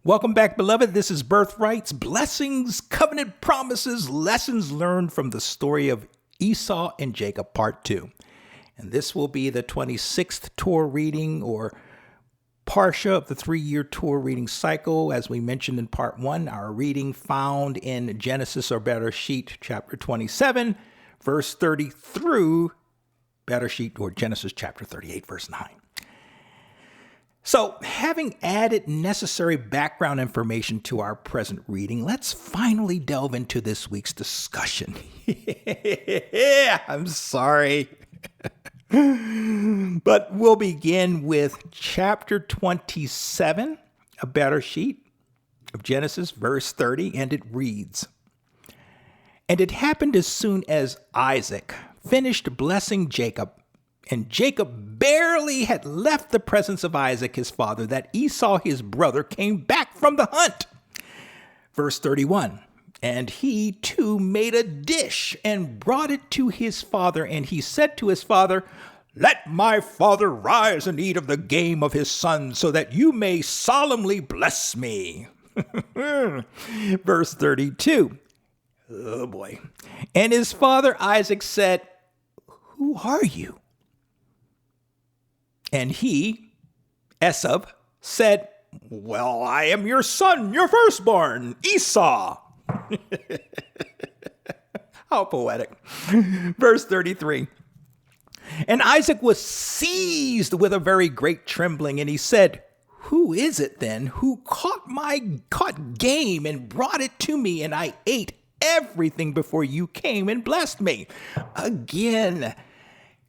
Welcome back, beloved. This is Birthrights, Blessings, Covenant Promises, Lessons Learned from the Story of Esau and Jacob, Part 2. And this will be the 26th Torah reading or Parsha of the 3-year Torah reading cycle. As we mentioned in Part 1, our reading found in Genesis or Bereshit, chapter 27, verse 30 through Bereshit or Genesis chapter 38, verse 9. So, having added necessary background information to our present reading, let's finally delve into this week's discussion. I'm sorry. But we'll begin with chapter 27 of Bereshit of Genesis, verse 30, and it reads, "And it happened as soon as Isaac finished blessing Jacob, and Jacob barely had left the presence of Isaac his father, that Esau his brother came back from the hunt." Verse 31, "And he too made a dish and brought it to his father, and he said to his father, 'Let my father rise and eat of the game of his son, so that you may solemnly bless me.'" Verse 32, oh boy. "And his father Isaac said, 'Who are you?' And he, Esau, said, 'Well, I am your son, your firstborn, Esau.'" How poetic. Verse 33. "And Isaac was seized with a very great trembling, and he said, 'Who is it then who caught game and brought it to me, and I ate everything before you came and blessed me?'" Again,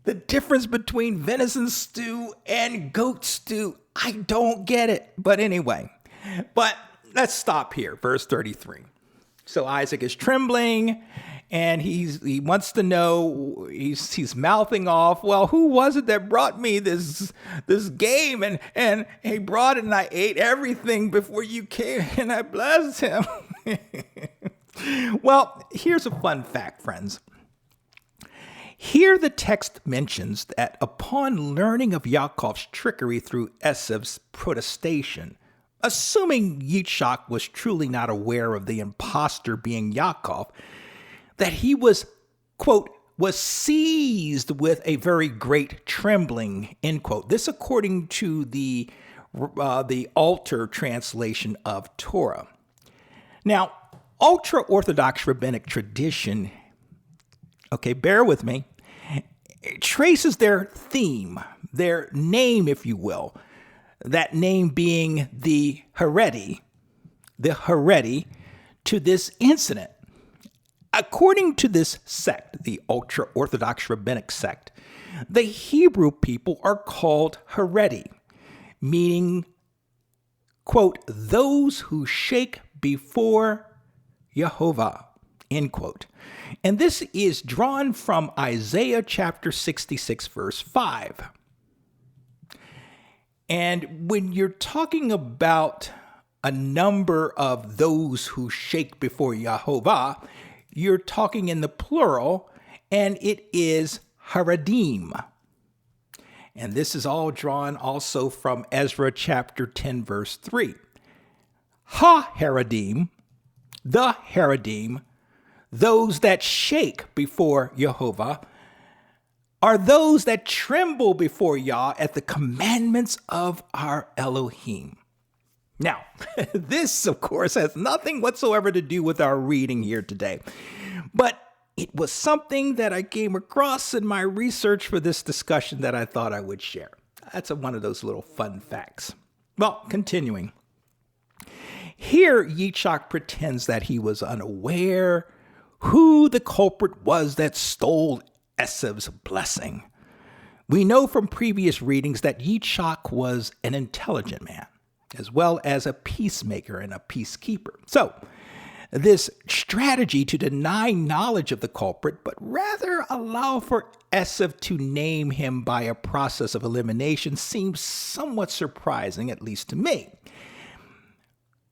the difference between venison stew and goat stew, I don't get it. But anyway, let's stop here. Verse 33. So Isaac is trembling, and he wants to know, he's mouthing off, "Well, who was it that brought me this game? And he brought it, and I ate everything before you came, and I blessed him." Well, here's a fun fact, friends. Here the text mentions that upon learning of Yaakov's trickery through Esau's protestation, assuming Yitzhak was truly not aware of the impostor being Yaakov, that he was, quote, "was seized with a very great trembling," end quote. This according to the Alter translation of Torah. Now, ultra-Orthodox rabbinic tradition, okay, bear with me, it traces their theme, their name, if you will, that name being the Haredi, to this incident. According to this sect, the ultra-Orthodox rabbinic sect, the Hebrew people are called Haredi, meaning, quote, "those who shake before Yehovah," end quote. And this is drawn from Isaiah chapter 66, verse 5. And when you're talking about a number of those who shake before Yehovah, you're talking in the plural, and it is Haredim. And this is all drawn also from Ezra chapter 10, verse 3. Ha-Haredim, the Haredim, those that shake before Yehovah, are those that tremble before Yah at the commandments of our Elohim. Now, this, of course, has nothing whatsoever to do with our reading here today, but it was something that I came across in my research for this discussion that I thought I would share. That's one of those little fun facts. Well, continuing. Here, Yitzhak pretends that he was unaware who the culprit was that stole Esau's blessing. We know from previous readings that Yitzhak was an intelligent man, as well as a peacemaker and a peacekeeper. So, this strategy to deny knowledge of the culprit, but rather allow for Esau to name him by a process of elimination, seems somewhat surprising, at least to me.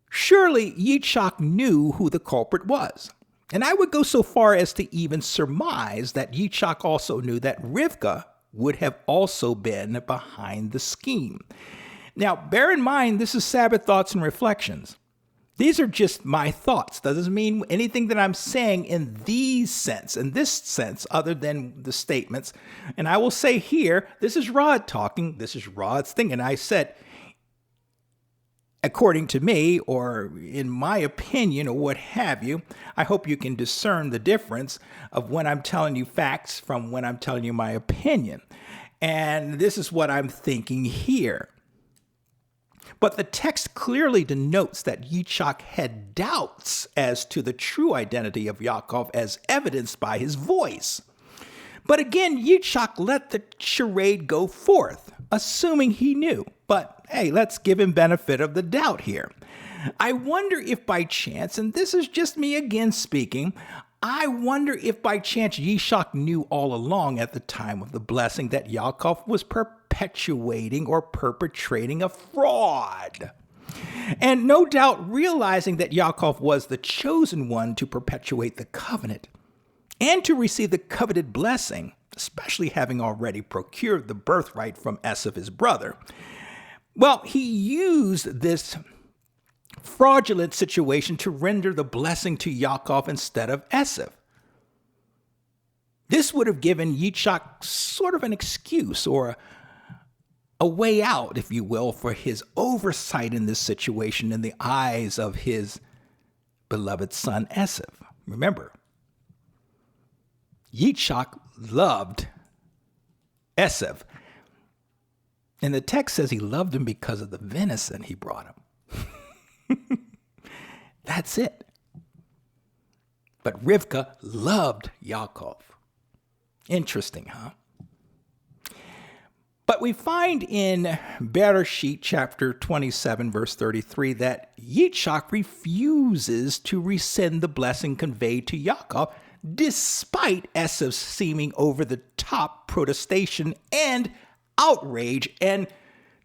Surely Yitzhak knew who the culprit was. And I would go so far as to even surmise that Yitzhak also knew that Rivka would have also been behind the scheme. Now, bear in mind, this is Sabbath Thoughts and Reflections. These are just my thoughts. Doesn't mean anything that I'm saying in this sense, other than the statements. And I will say here, this is Rod talking. This is Rod's thing. And I said, according to me, or in my opinion, or what have you, I hope you can discern the difference of when I'm telling you facts from when I'm telling you my opinion. And this is what I'm thinking here. But the text clearly denotes that Yitzchak had doubts as to the true identity of Yaakov as evidenced by his voice. But again, Yitzchak let the charade go forth, assuming he knew. But hey, let's give him benefit of the doubt here. I wonder if by chance, and this is just me again speaking, I wonder if by chance Yitzchak knew all along at the time of the blessing that Yaakov was perpetuating or perpetrating a fraud. And no doubt realizing that Yaakov was the chosen one to perpetuate the covenant and to receive the coveted blessing, especially having already procured the birthright from Esau, his brother. Well, he used this fraudulent situation to render the blessing to Yaakov instead of Esau. This would have given Yitzchak sort of an excuse or a way out, if you will, for his oversight in this situation in the eyes of his beloved son Esau. Remember, Yitzchak loved Esau. And the text says he loved him because of the venison he brought him. That's it. But Rivka loved Yaakov. Interesting, huh? But we find in Bereshit chapter 27, verse 33, that Yitzchak refuses to rescind the blessing conveyed to Yaakov, despite Esau's seeming over-the-top protestation and outrage, and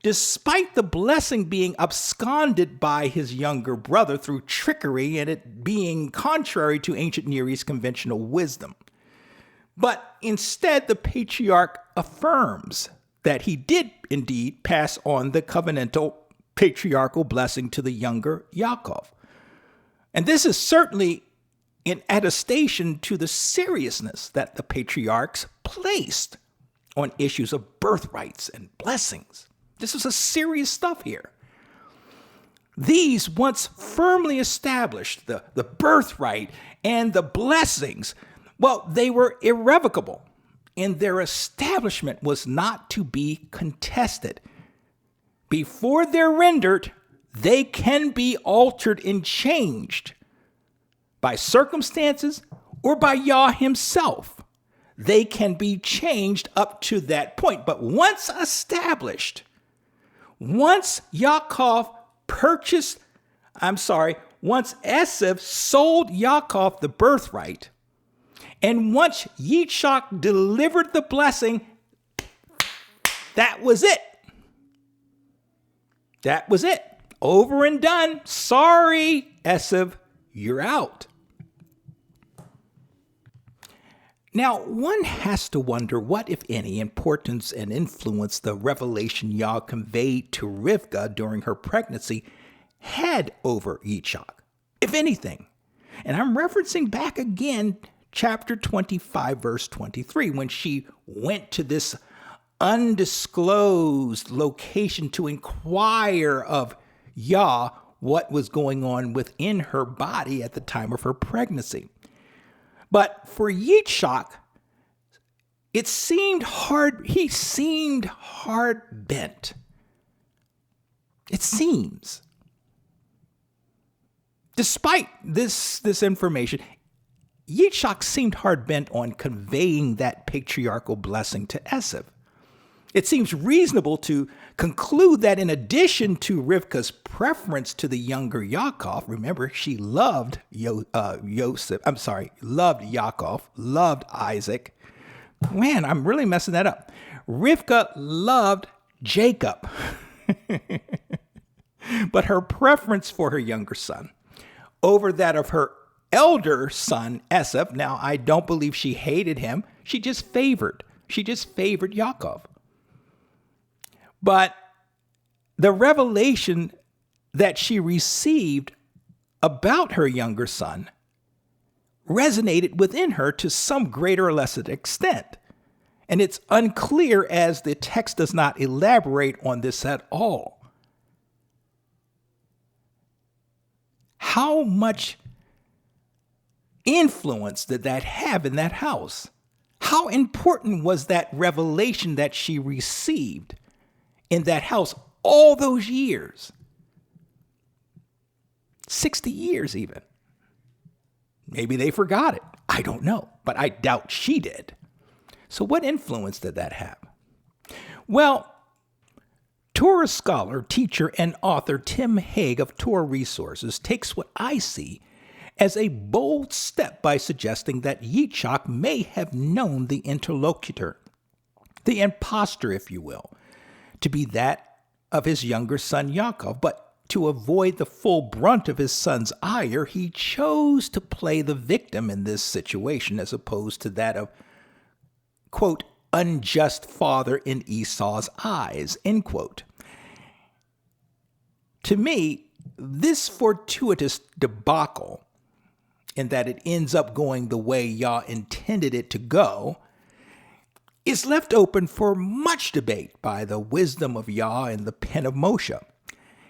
despite the blessing being absconded by his younger brother through trickery and it being contrary to ancient Near East conventional wisdom. But instead, the patriarch affirms that he did indeed pass on the covenantal patriarchal blessing to the younger Yaakov. And this is certainly an attestation to the seriousness that the patriarchs placed on issues of birthrights and blessings. This is a serious stuff here. These once firmly established, the birthright and the blessings, well, they were irrevocable, and their establishment was not to be contested. Before they're rendered, they can be altered and changed by circumstances or by Yah himself. They can be changed up to that point. But once established, once Yaakov once Esau sold Yaakov the birthright, and once Yitzchak delivered the blessing, that was it. That was it. Over and done. Sorry, Esau, you're out. Now, one has to wonder what, if any, importance and influence the revelation Yah conveyed to Rivka during her pregnancy had over Yitzchak, if anything. And I'm referencing back again, chapter 25, verse 23, when she went to this undisclosed location to inquire of Yah what was going on within her body at the time of her pregnancy. But for Yitzchak, he seemed hard bent. It seems. Despite this information, Yitzchak seemed hard bent on conveying that patriarchal blessing to Esau. It seems reasonable to conclude that in addition to Rivka's preference to the younger Yaakov, remember, she loved loved Yaakov, loved Isaac. Man, I'm really messing that up. Rivka loved Jacob. But her preference for her younger son over that of her elder son, Esau, now I don't believe she hated him. She just favored Yaakov. But the revelation that she received about her younger son resonated within her to some greater or lesser extent. And it's unclear, as the text does not elaborate on this at all. How much influence did that have in that house? How important was that revelation that she received in that house all those years? 60 years even. Maybe they forgot it. I don't know, but I doubt she did. So what influence did that have? Well, Torah scholar, teacher, and author Tim Hague of Torah Resources takes what I see as a bold step by suggesting that Yitzchak may have known the interlocutor, the impostor, if you will, to be that of his younger son Yaakov, but to avoid the full brunt of his son's ire, he chose to play the victim in this situation as opposed to that of, quote, unjust father in Esau's eyes, end quote. To me, this fortuitous debacle, in that it ends up going the way Yah intended it to go, is left open for much debate by the wisdom of Yah and the pen of Moshe.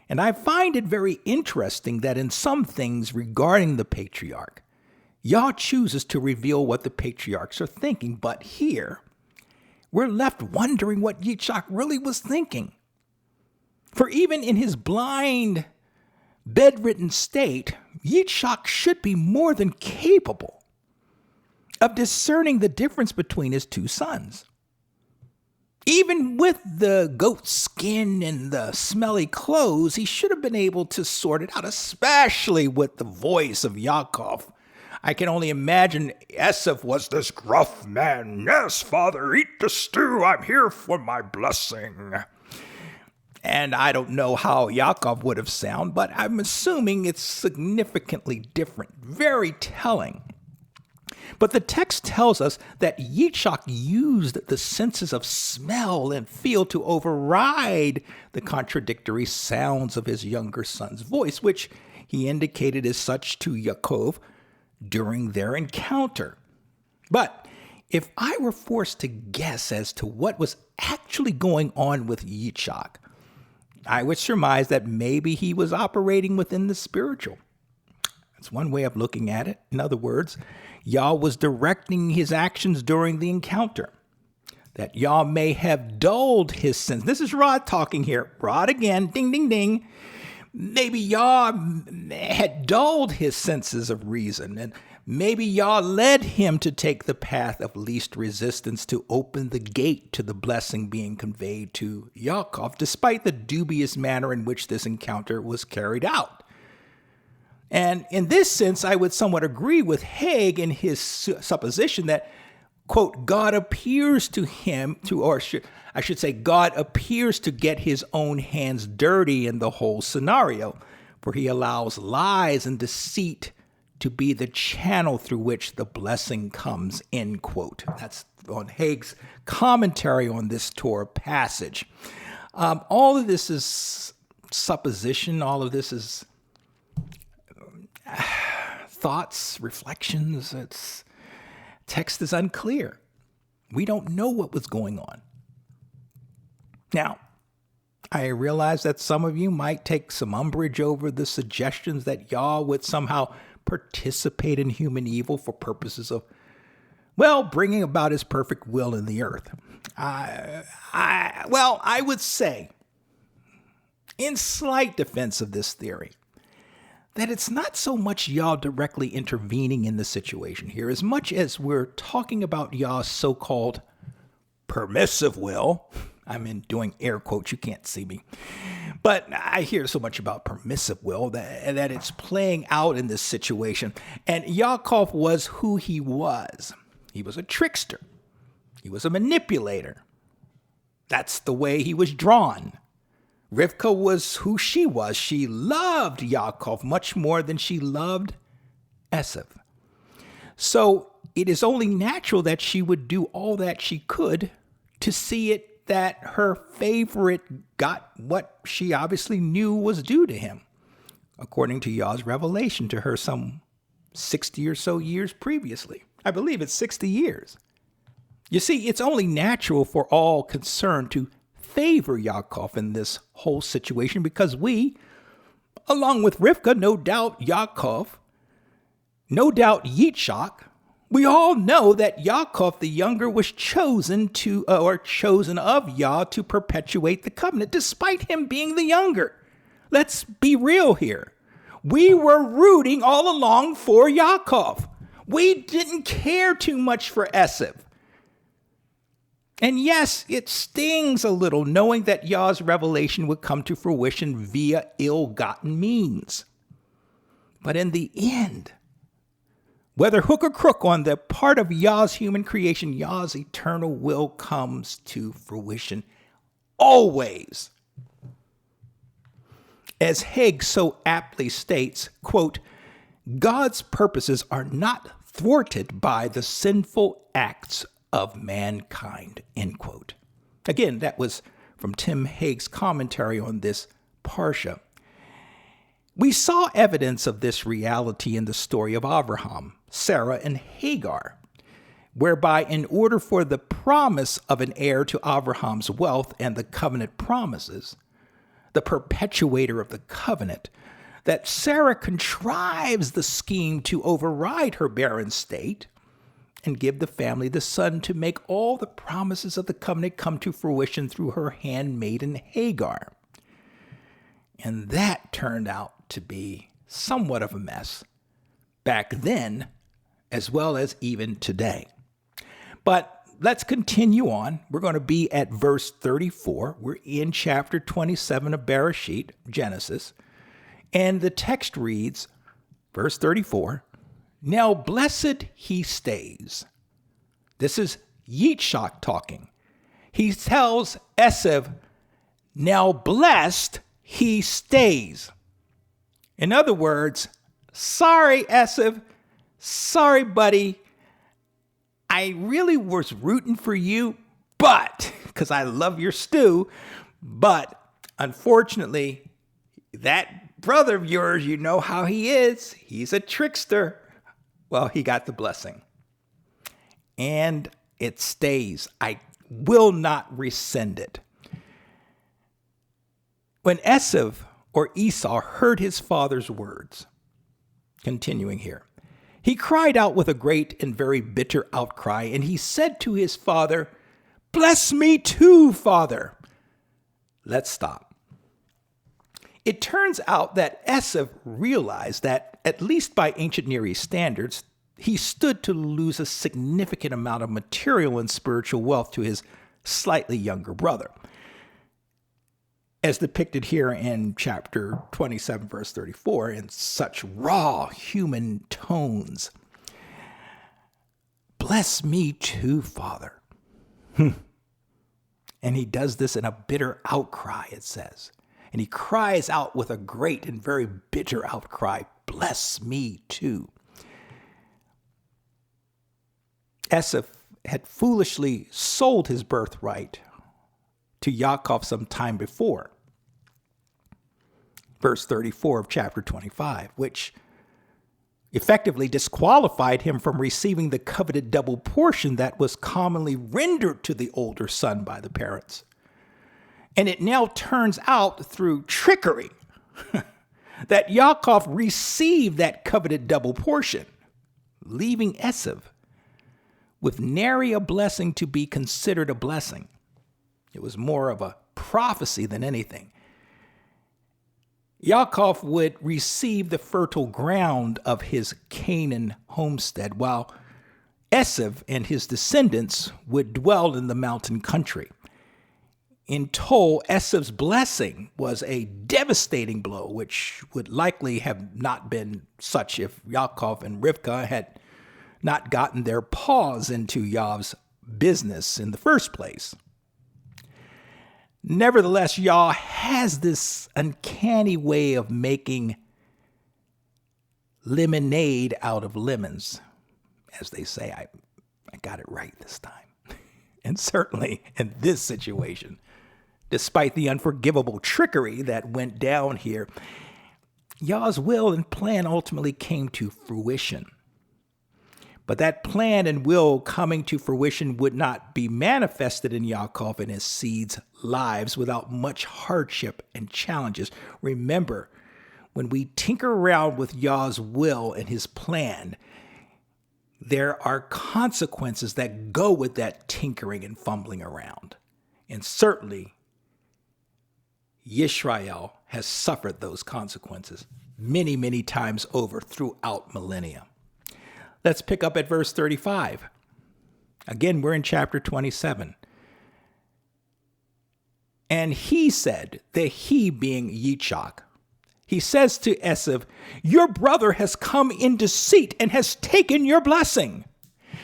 And I find it very interesting that in some things regarding the patriarch, Yah chooses to reveal what the patriarchs are thinking, but here, we're left wondering what Yitzchak really was thinking. For even in his blind, bedridden state, Yitzchak should be more than capable of discerning the difference between his two sons. Even with the goat skin and the smelly clothes, he should have been able to sort it out, especially with the voice of Yaakov. I can only imagine Esau was this gruff man. Yes, father, eat the stew. I'm here for my blessing. And I don't know how Yaakov would have sounded, but I'm assuming it's significantly different. Very telling. But the text tells us that Yitzchak used the senses of smell and feel to override the contradictory sounds of his younger son's voice, which he indicated as such to Yaakov during their encounter. But if I were forced to guess as to what was actually going on with Yitzchak, I would surmise that maybe he was operating within the spiritual. That's one way of looking at it. In other words, Yah was directing his actions during the encounter. That Yah may have dulled his sense. This is Rod talking here. Rod again, ding, ding, ding. Maybe Yah had dulled his senses of reason, and maybe Yah led him to take the path of least resistance to open the gate to the blessing being conveyed to Yaakov, despite the dubious manner in which this encounter was carried out. And in this sense, I would somewhat agree with Hague in his supposition that, quote, God appears to him God appears to get his own hands dirty in the whole scenario, for he allows lies and deceit to be the channel through which the blessing comes, end quote. That's on Hague's commentary on this Torah passage. All of this is supposition. All of this is thoughts, reflections. Text is unclear. We don't know what was going on. Now, I realize that some of you might take some umbrage over the suggestions that Yah would somehow participate in human evil for purposes of, well, bringing about his perfect will in the earth. I would say, in slight defense of this theory, that it's not so much Yah directly intervening in the situation here, as much as we're talking about Yah's so-called permissive will. I'm doing air quotes, you can't see me. But I hear so much about permissive will that it's playing out in this situation. And Yaakov was who he was. He was a trickster. He was a manipulator. That's the way he was drawn. Rivka was who she was. She loved Yaakov much more than she loved Esau. So it is only natural that she would do all that she could to see it that her favorite got what she obviously knew was due to him, according to Yah's revelation to her some 60 or so years previously. I believe it's 60 years. You see, it's only natural for all concerned to favor Yaakov in this whole situation because we, along with Rivka, no doubt Yaakov, no doubt Yitzhak, we all know that Yaakov the younger was chosen of Yah to perpetuate the covenant, despite him being the younger. Let's be real here. We were rooting all along for Yaakov. We didn't care too much for Esau. And yes, it stings a little knowing that Yah's revelation would come to fruition via ill-gotten means. But in the end, whether hook or crook on the part of Yah's human creation, Yah's eternal will comes to fruition always. As Haig so aptly states, quote, God's purposes are not thwarted by the sinful acts of mankind, end quote. Again, that was from Tim Haig's commentary on this parsha. We saw evidence of this reality in the story of Abraham, Sarah, and Hagar, whereby in order for the promise of an heir to Abraham's wealth and the covenant promises, the perpetuator of the covenant, that Sarah contrives the scheme to override her barren state and give the family the son to make all the promises of the covenant come to fruition through her handmaiden Hagar. And that turned out to be somewhat of a mess back then, as well as even today. But let's continue on. We're going to be at verse 34. We're in chapter 27 of Bereshit, Genesis. And the text reads, verse 34, Now blessed he stays. This is Yitzhak talking. He tells Esau, now blessed he stays. In other words, sorry, Esau. Sorry, buddy. I really was rooting for you, but, because I love your stew, but unfortunately, that brother of yours, you know how he is. He's a trickster. Well, he got the blessing. And it stays. I will not rescind it. When Esau heard his father's words, continuing here, he cried out with a great and very bitter outcry, and he said to his father, Bless me too, father. Let's stop. It turns out that Esau realized that, at least by ancient Near East standards, he stood to lose a significant amount of material and spiritual wealth to his slightly younger brother, as depicted here in chapter 27, verse 34, in such raw human tones. Bless me too, Father. And he does this in a bitter outcry, it says. And he cries out with a great and very bitter outcry, bless me too. Esau had foolishly sold his birthright to Yaakov some time before, verse 34 of chapter 25, which effectively disqualified him from receiving the coveted double portion that was commonly rendered to the older son by the parents. And it now turns out through trickery that Yaakov received that coveted double portion, leaving Esau with nary a blessing to be considered a blessing. It was more of a prophecy than anything. Yaakov would receive the fertile ground of his Canaan homestead, while Esau and his descendants would dwell in the mountain country. In total, Esau's blessing was a devastating blow, which would likely have not been such if Yaakov and Rivka had not gotten their paws into Yah's business in the first place. Nevertheless, Yah has this uncanny way of making lemonade out of lemons. As they say, I got it right this time. And certainly in this situation, despite the unforgivable trickery that went down here, Yah's will and plan ultimately came to fruition. But that plan and will coming to fruition would not be manifested in Yaakov and his seeds' lives without much hardship and challenges. Remember, when we tinker around with Yah's will and his plan, there are consequences that go with that tinkering and fumbling around. And certainly, Yisrael has suffered those consequences many, many times over throughout millennia. Let's pick up at verse 35. Again, we're in chapter 27. And he said, the he being Yitzchak, he says to Esau, your brother has come in deceit and has taken your blessing.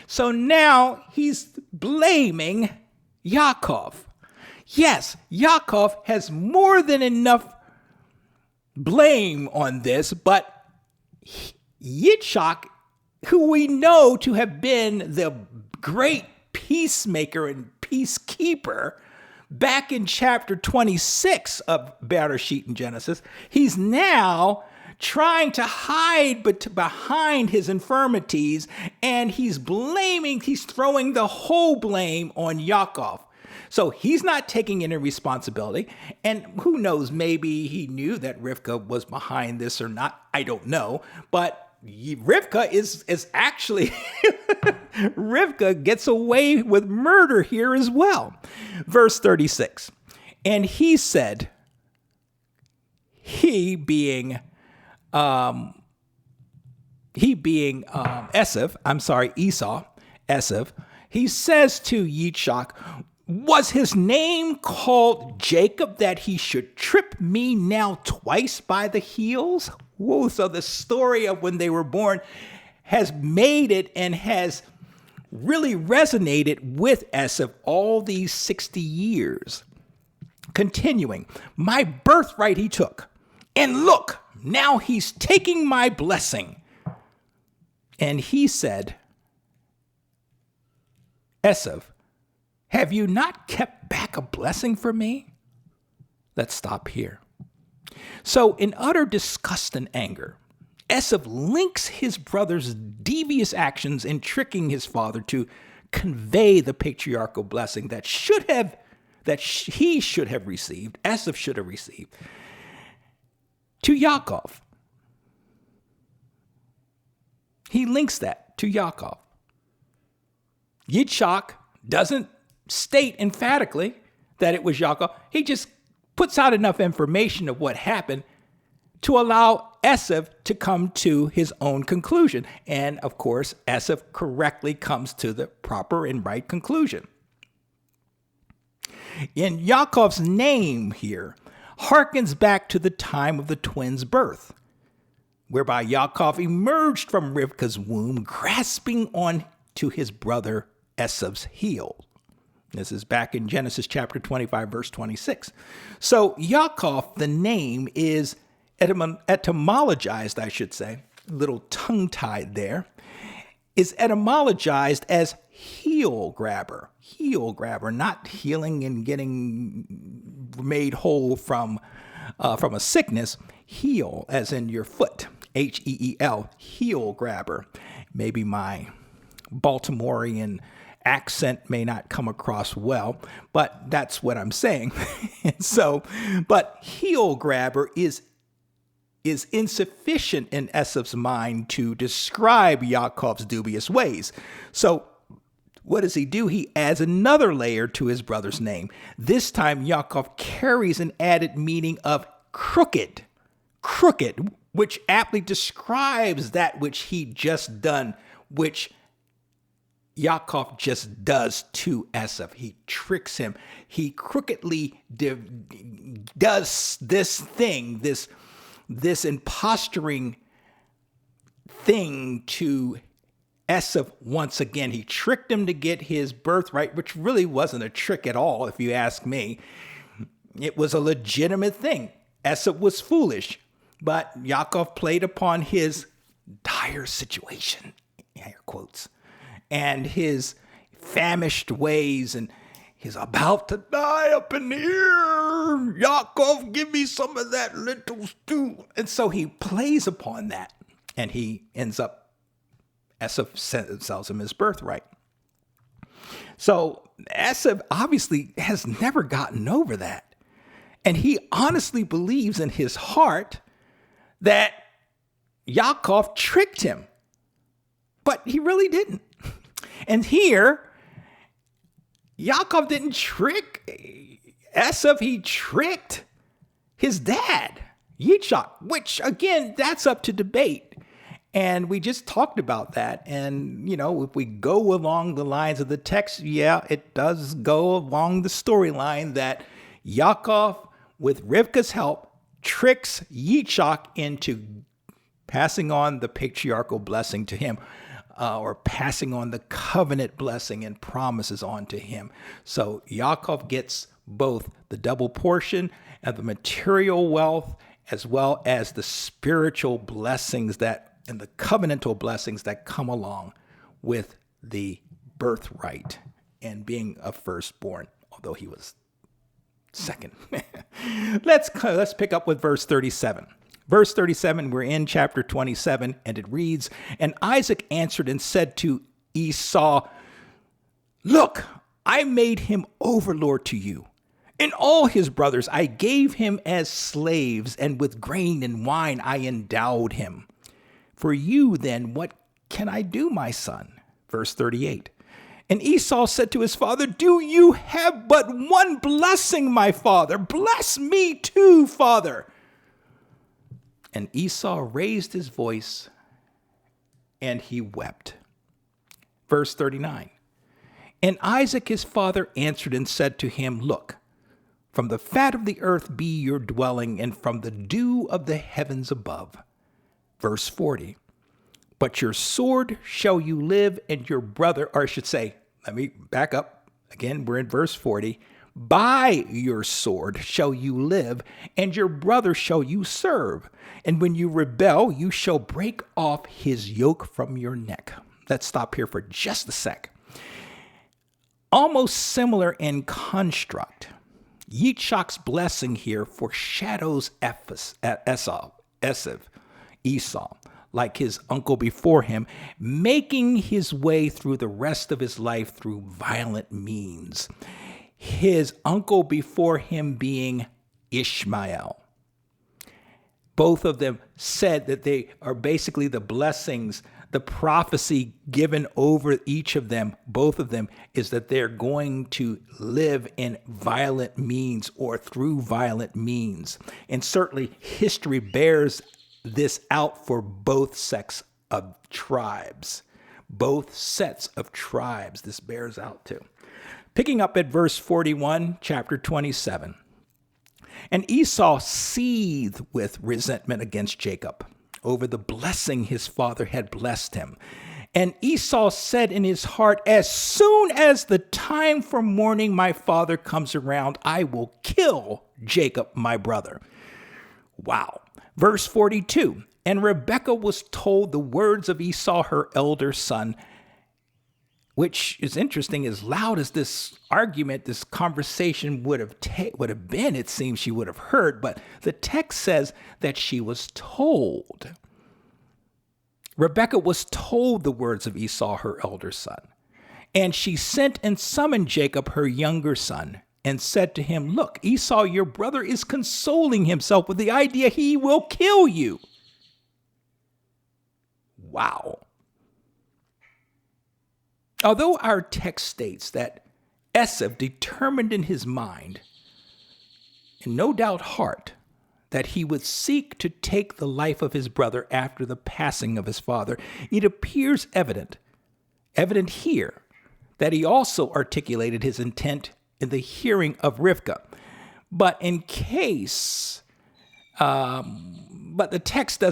So now he's blaming Yaakov. Yes, Yaakov has more than enough blame on this, but Yitzchak, who we know to have been the great peacemaker and peacekeeper back in chapter 26 of Bereshit in Genesis, he's now trying to hide behind his infirmities, and he's throwing the whole blame on Yaakov. So he's not taking any responsibility. And who knows, maybe he knew that Rivka was behind this or not. I don't know. But Rivka is actually, Rivka gets away with murder here as well. Verse 36. And he said, he being Esau, he says to Yitzchak, was his name called Jacob that he should trip me now twice by the heels? Whoa, so the story of when they were born has made it and has really resonated with Esau all these 60 years. Continuing, my birthright he took, and look, now he's taking my blessing. And he said, Esau, have you not kept back a blessing for me? Let's stop here. So in utter disgust and anger, Esau links his brother's devious actions in tricking his father to convey the patriarchal blessing that he should have received, Esau should have received, to Yaakov. He links that to Yaakov. Yitzchak doesn't state emphatically that it was Yaakov. He just puts out enough information of what happened to allow Esau to come to his own conclusion. And of course, Esau correctly comes to the proper and right conclusion. In Yaakov's name here harkens back to the time of the twins' birth, whereby Yaakov emerged from Rivka's womb, grasping on to his brother Esau's heel. This is back in Genesis chapter 25, verse 26. So Yaakov, the name, is etymologized, I should say, a little tongue-tied there, is etymologized as heel grabber, not healing and getting made whole from a sickness. Heel, as in your foot, H-E-E-L, heel grabber. Maybe my Baltimorean accent may not come across well, but that's what I'm saying. But heel grabber is insufficient in Esau's mind to describe Yaakov's dubious ways. So what does he do? He adds another layer to his brother's name. This time, Yaakov carries an added meaning of crooked, which aptly describes that which he just done, which Yaakov just does to Esau. He tricks him. He crookedly does this thing, this imposturing thing to Esau once again. He tricked him to get his birthright, which really wasn't a trick at all, if you ask me. It was a legitimate thing. Esau was foolish, but Yaakov played upon his dire situation, air quotes, and his famished ways, and he's about to die up in here. Yaakov, give me some of that lentil stew. And so he plays upon that, and he ends up, Esau sells him his birthright. So Esau obviously has never gotten over that. And he honestly believes in his heart that Yaakov tricked him. But he really didn't. And here, Yaakov didn't trick Esau, he tricked his dad, Yitzhak, which again, that's up to debate. And we just talked about that. And, if we go along the lines of the text, yeah, it does go along the storyline that Yaakov, with Rivka's help, tricks Yitzhak into passing on the patriarchal blessing to him, or passing on the covenant blessing and promises on to him. So Yaakov gets both the double portion of the material wealth as well as the spiritual blessings and the covenantal blessings that come along with the birthright and being a firstborn, although he was second. Let's pick up with verse 37. Verse 37, we're in chapter 27, and it reads, "And Isaac answered and said to Esau, Look, I made him overlord to you. And all his brothers I gave him as slaves, and with grain and wine I endowed him. For you then, what can I do, my son?" Verse 38, "And Esau said to his father, Do you have but one blessing, my father? Bless me too, father." And Esau raised his voice and he wept. Verse 39, "And Isaac his father answered and said to him, Look, from the fat of the earth be your dwelling, and from the dew of the heavens above." Verse 40, "But your sword shall you live, and your brother," or I should say, let me back up. Again, we're in verse 40. "By your sword shall you live, and your brother shall you serve. And when you rebel, you shall break off his yoke from your neck." Let's stop here for just a sec. Almost similar in construct. Yitzhak's blessing here foreshadows Esau, like his uncle before him, making his way through the rest of his life through violent means. His uncle before him being Ishmael. Both of them said that they are basically the blessings, the prophecy given over each of them, both of them, is that they're going to live in violent means or through violent means. And certainly history bears this out for both sets of tribes. Both sets of tribes this bears out to. Picking up at verse 41, chapter 27. "And Esau seethed with resentment against Jacob over the blessing his father had blessed him. And Esau said in his heart, As soon as the time for mourning my father comes around, I will kill Jacob, my brother." Wow. Verse 42, "And Rebekah was told the words of Esau, her elder son," which is interesting. As loud as this argument, this conversation would have been, it seems she would have heard, but the text says that she was told. Rebekah was told the words of Esau, her elder son. "And she sent and summoned Jacob, her younger son, and said to him, Look, Esau, your brother, is consoling himself with the idea he will kill you." Wow. Although our text states that Esau determined in his mind, and no doubt heart, that he would seek to take the life of his brother after the passing of his father, it appears evident here, that he also articulated his intent in the hearing of Rivkah. But the text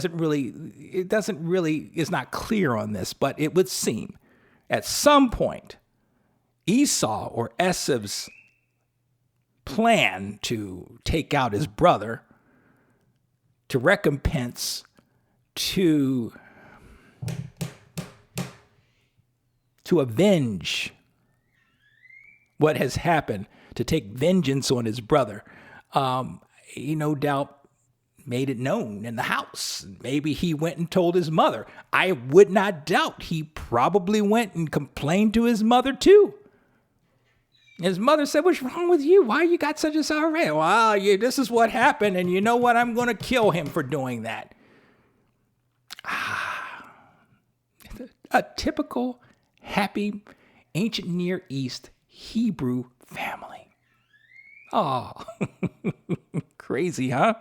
is not clear on this, but it would seem at some point, Esau or Esau's plan to take out his brother, to recompense, to avenge what has happened to take vengeance on his brother. He no doubt made it known in the house. Maybe he went and told his mother. I would not doubt he probably went and complained to his mother too. His mother said, what's wrong with you? Why you got such a sour face? Well, this is what happened, and you know what? I'm going to kill him for doing that. A typical, happy, ancient Near East Hebrew family. Oh, crazy, huh?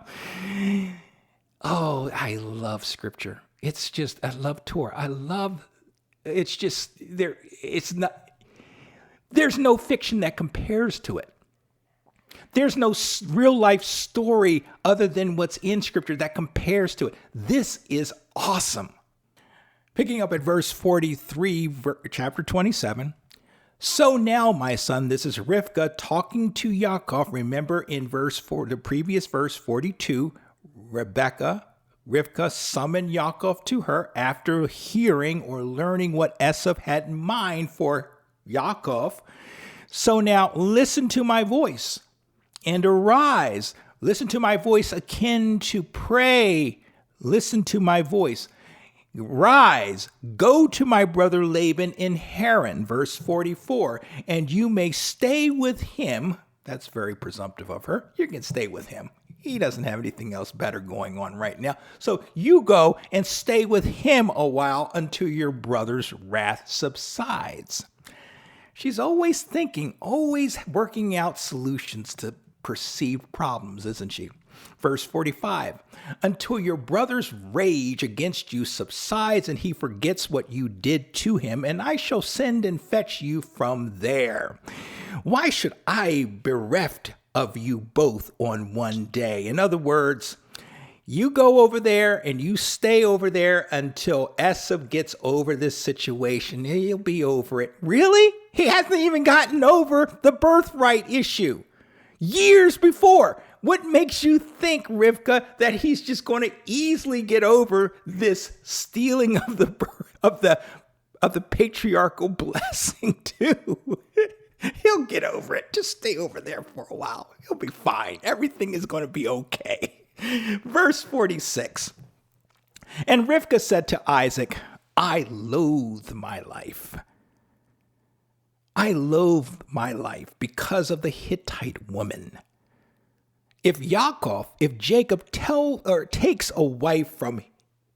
Oh, I love Scripture. It's just, I love Torah. It's just, there's no fiction that compares to it. There's no real life story other than what's in Scripture that compares to it. This is awesome. Picking up at verse 43, chapter 27. So now, my son, this is Rivkah talking to Yaakov. Remember in the previous verse 42, Rivkah summoned Yaakov to her after hearing or learning what Esau had in mind for Yaakov. So now listen to my voice and arise. Listen to my voice akin to pray. Listen to my voice. Rise, go to my brother Laban in Haran, verse 44, and you may stay with him. That's very presumptive of her. You can stay with him. He doesn't have anything else better going on right now. So you go and stay with him a while until your brother's wrath subsides. She's always thinking, always working out solutions to perceived problems, isn't she? Verse 45, until your brother's rage against you subsides and he forgets what you did to him, and I shall send and fetch you from there. Why should I bereft of you both on one day? In other words, you go over there and you stay over there until Esau gets over this situation. He'll be over it. Really? He hasn't even gotten over the birthright issue. Years before. What makes you think, Rivkah, that he's just going to easily get over this stealing of the patriarchal blessing too? He'll get over it. Just stay over there for a while. He'll be fine. Everything is going to be okay. Verse 46. And Rivkah said to Isaac, I loathe my life. I loathe my life because of the Hittite woman. If Jacob takes a wife from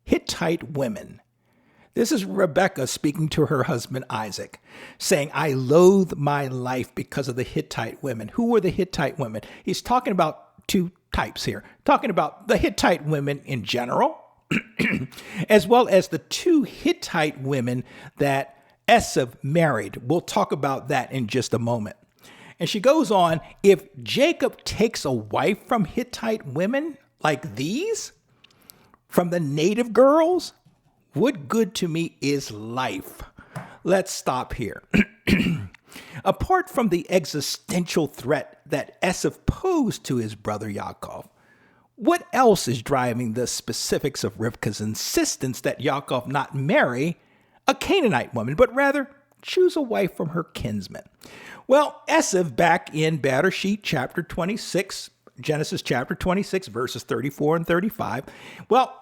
Hittite women, this is Rebekah speaking to her husband Isaac, saying, I loathe my life because of the Hittite women. Who were the Hittite women? He's talking about two types here, talking about the Hittite women in general, as well as the two Hittite women that Esau married. We'll talk about that in just a moment. And she goes on, if Jacob takes a wife from Hittite women like these, from the native girls, what good to me is life? Let's stop here. Apart from the existential threat that Esau posed to his brother Yaakov, what else is driving the specifics of Rivkah's insistence that Yaakov not marry a Canaanite woman, but rather choose a wife from her kinsman? Well, Esau, back in Bereshit chapter 26, Genesis chapter 26, verses 34 and 35. Well,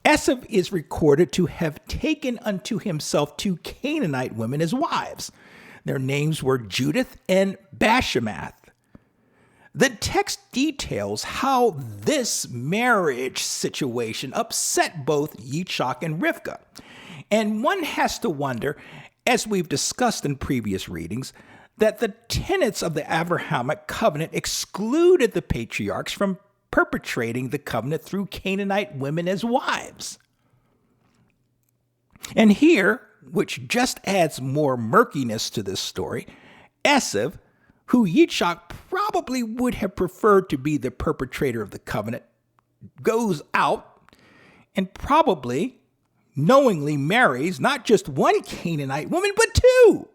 Esau is recorded to have taken unto himself two Canaanite women as wives. Their names were Judith and Bashemath. The text details how this marriage situation upset both Yitzhak and Rivkah. And one has to wonder, as we've discussed in previous readings, that the tenets of the Abrahamic covenant excluded the patriarchs from perpetrating the covenant through Canaanite women as wives. And here, which just adds more murkiness to this story, Esau, who Yitzhak probably would have preferred to be the perpetrator of the covenant, goes out and probably knowingly marries not just one Canaanite woman, but two.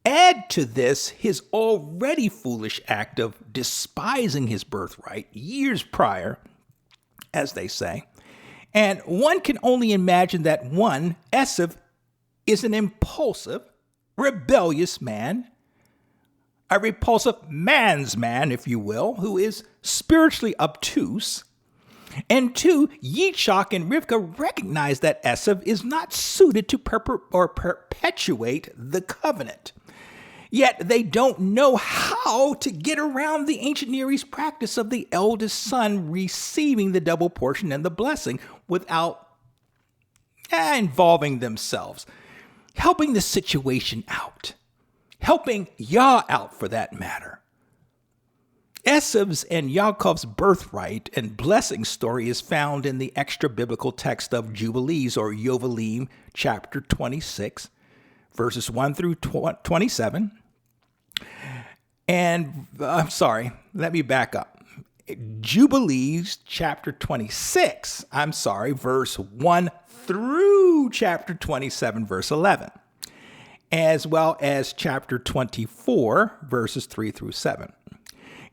Add to this his already foolish act of despising his birthright years prior, as they say, and one can only imagine that Esau is an impulsive, rebellious man, a repulsive man's man, if you will, who is spiritually obtuse. And two, Yitzhak and Rivka recognize that Esau is not suited to perpetuate the covenant. Yet they don't know how to get around the ancient Near East practice of the eldest son receiving the double portion and the blessing without involving themselves, helping the situation out, helping Yah out for that matter. Esau's and Yaakov's birthright and blessing story is found in the extra biblical text of Jubilees or Yovelim, chapter 26, verses 1 through 27. And let me back up. Jubilees, chapter 26, verse 1 through chapter 27, verse 11, as well as chapter 24, verses 3 through 7.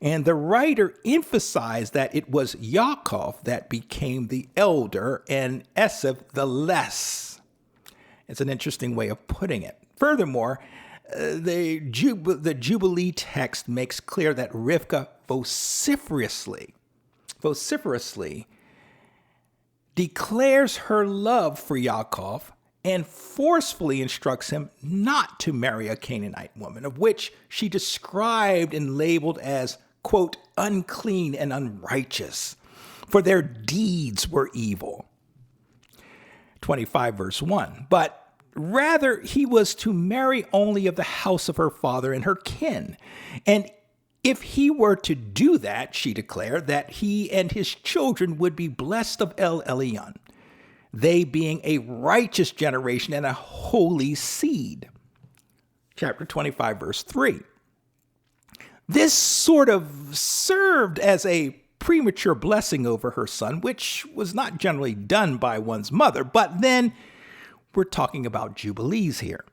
And the writer emphasized that it was Yaakov that became the elder and Esau the less. It's an interesting way of putting it. Furthermore, the Jubilee text makes clear that Rivka vociferously declares her love for Yaakov and forcefully instructs him not to marry a Canaanite woman, of which she described and labeled as, quote, unclean and unrighteous, for their deeds were evil. 25 verse 1. But rather he was to marry only of the house of her father and her kin. And if he were to do that, she declared, that he and his children would be blessed of El Elyon, they being a righteous generation and a holy seed. Chapter 25, verse 3. This sort of served as a premature blessing over her son, which was not generally done by one's mother. But then we're talking about Jubilees here.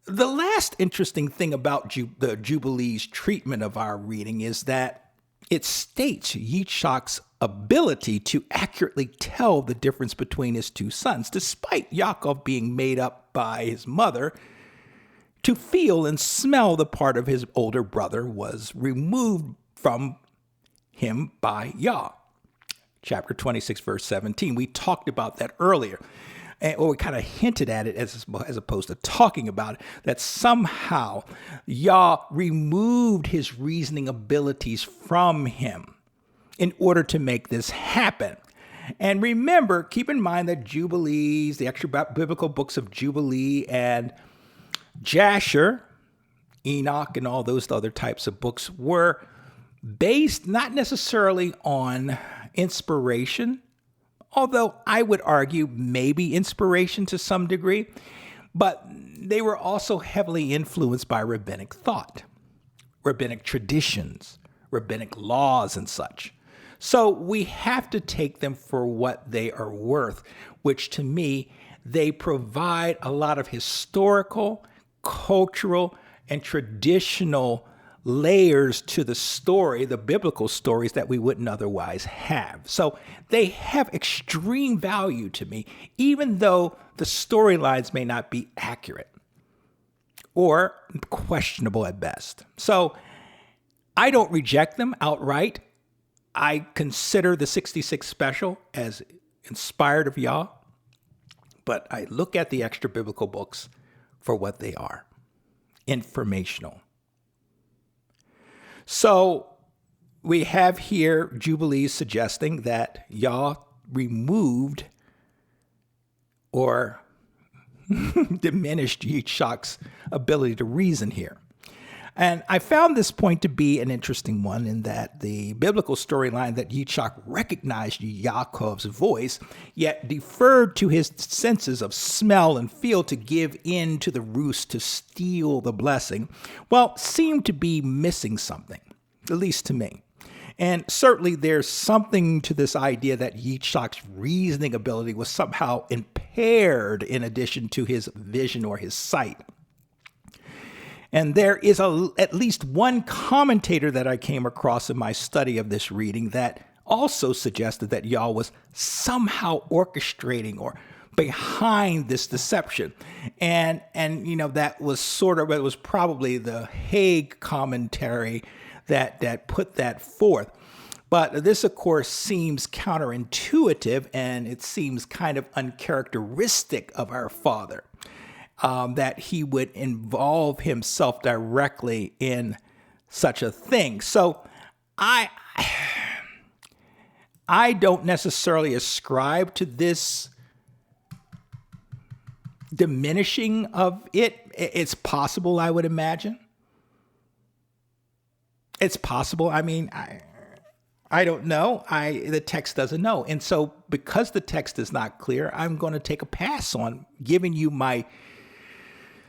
The last interesting thing about the Jubilees treatment of our reading is that it states Yitzhak's ability to accurately tell the difference between his two sons, despite Yaakov being made up by his mother to feel and smell the part of his older brother was removed from him by Yah. Chapter 26, verse 17. We talked about that earlier. Or we kind of hinted at it as opposed to talking about it, that somehow Yah removed his reasoning abilities from him in order to make this happen. And remember, keep in mind that Jubilees, the extra biblical books of Jubilee and Jasher, Enoch, and all those other types of books were based not necessarily on inspiration, although I would argue maybe inspiration to some degree, but they were also heavily influenced by rabbinic thought, rabbinic traditions, rabbinic laws, and such. So we have to take them for what they are worth, which to me, they provide a lot of historical, cultural, and traditional layers to the story, the biblical stories that we wouldn't otherwise have. So they have extreme value to me, even though the storylines may not be accurate or questionable at best. So I don't reject them outright. I consider the 66 special as inspired of Yah, but I look at the extra biblical books for what they are, informational. So we have here Jubilees suggesting that Yah removed or diminished Yitzhak's ability to reason here. And I found this point to be an interesting one in that the biblical storyline that Yitzhak recognized Yaakov's voice, yet deferred to his senses of smell and feel to give in to the ruse to steal the blessing, well, seemed to be missing something, at least to me. And certainly there's something to this idea that Yitzhak's reasoning ability was somehow impaired in addition to his vision or his sight. And there is at least one commentator that I came across in my study of this reading that also suggested that Yah was somehow orchestrating or behind this deception. And that was it was probably the Hague commentary that put that forth. But this, of course, seems counterintuitive, and it seems kind of uncharacteristic of our Father, that he would involve himself directly in such a thing. So I don't necessarily ascribe to this diminishing of it. It's possible, I would imagine. It's possible. I mean, I don't know. The text doesn't know. And so because the text is not clear, I'm going to take a pass on giving you my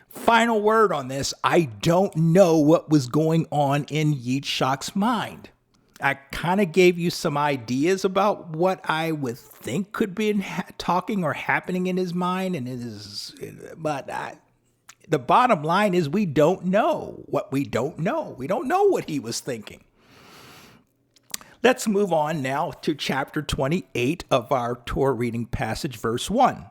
final word on this. I don't know what was going on in Yitzhak's mind. I kind of gave you some ideas about what I would think could be talking or happening in his mind, but the bottom line is we don't know what we don't know. We don't know what he was thinking. Let's move on now to chapter 28 of our Torah reading passage, verse 1.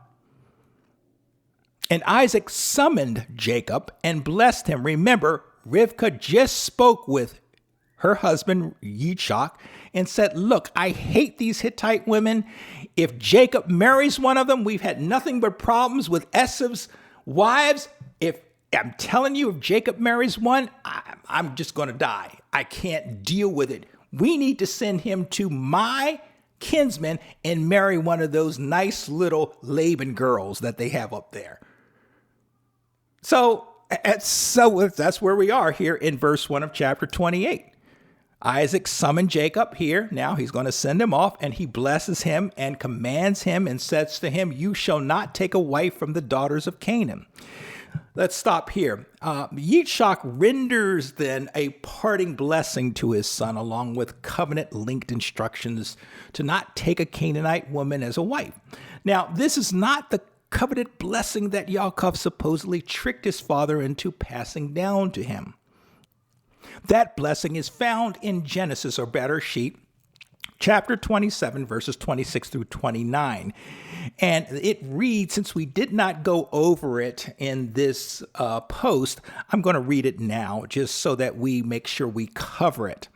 And Isaac summoned Jacob and blessed him. Remember, Rivkah just spoke with her husband, Yitzhak, and said, look, I hate these Hittite women. If Jacob marries one of them, we've had nothing but problems with Esau's wives. If I'm telling you, if Jacob marries one, I'm just going to die. I can't deal with it. We need to send him to my kinsman and marry one of those nice little Laban girls that they have up there. So that's where we are here in verse 1 of chapter 28. Isaac summoned Jacob here. Now he's going to send him off, and he blesses him and commands him and says to him, you shall not take a wife from the daughters of Canaan. Let's stop here. Yitzhak renders then a parting blessing to his son, along with covenant-linked instructions to not take a Canaanite woman as a wife. Now, this is not the covenant blessing that Yaakov supposedly tricked his father into passing down to him. That blessing is found in Genesis, or Bereshit, chapter 27, verses 26 through 29. And it reads, since we did not go over it in this post, I'm going to read it now just so that we make sure we cover it.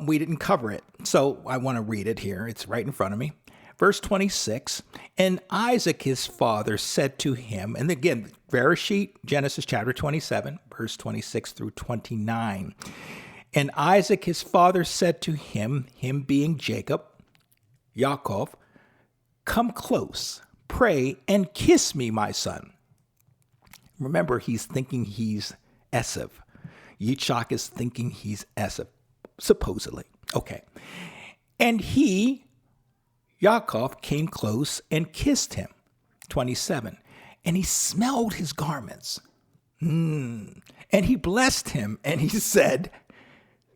We didn't cover it, so I want to read it here. It's right in front of me. Verse 26, and Isaac his father said to him, and again, Bereshit, Genesis chapter 27, verse 26 through 29. And Isaac his father said to him being Jacob, Yaakov, come close, pray, and kiss me, my son. Remember, he's thinking he's Esau. Yitzhak is thinking he's Esau, supposedly. Okay. And he, Yaakov, came close and kissed him. 27. And he smelled his garments. And he blessed him, and he said,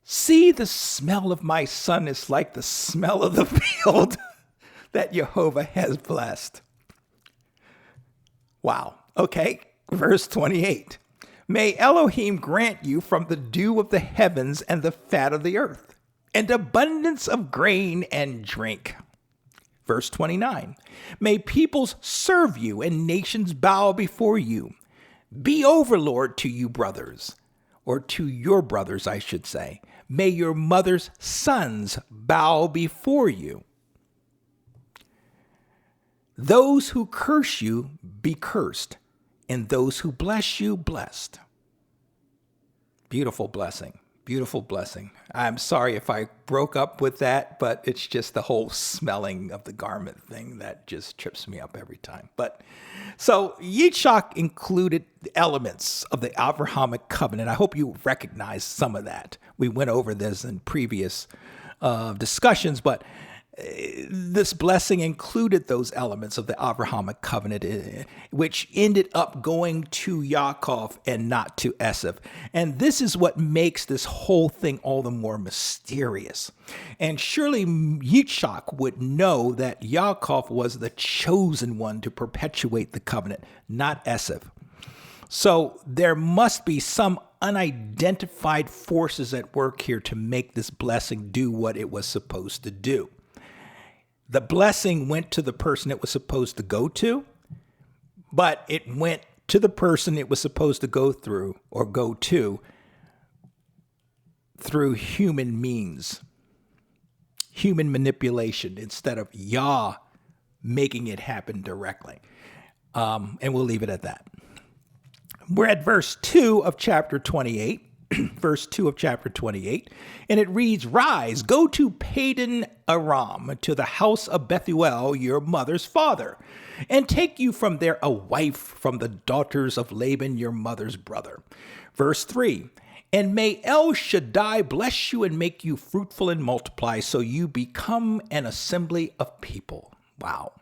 see, the smell of my son is like the smell of the field that Jehovah has blessed. Wow. Okay. Verse 28. May Elohim grant you from the dew of the heavens and the fat of the earth, and abundance of grain and drink. Verse 29. May peoples serve you and nations bow before you. Be overlord to you brothers, or to your brothers, I should say. May your mother's sons bow before you. Those who curse you be cursed, and those who bless you blessed. Beautiful blessing. Beautiful blessing. I'm sorry if I broke up with that, but it's just the whole smelling of the garment thing that just trips me up every time. But so Yitzhak included the elements of the Abrahamic covenant. I hope you recognize some of that. We went over this in previous discussions, but this blessing included those elements of the Abrahamic covenant, which ended up going to Yaakov and not to Esau. And this is what makes this whole thing all the more mysterious. And surely Yitzhak would know that Yaakov was the chosen one to perpetuate the covenant, not Esau. So there must be some unidentified forces at work here to make this blessing do what it was supposed to do. The blessing went to the person it was supposed to go to, but it went to the person it was supposed to go through or go to through human means, human manipulation, instead of Yah making it happen directly. And we'll leave it at that. We're at verse 2 of chapter 28. Verse 2 of chapter 28, and it reads, "Rise, go to Padan Aram, to the house of Bethuel, your mother's father, and take you from there a wife from the daughters of Laban, your mother's brother." Verse 3, "And may El Shaddai bless you and make you fruitful and multiply, so you become an assembly of people." Wow.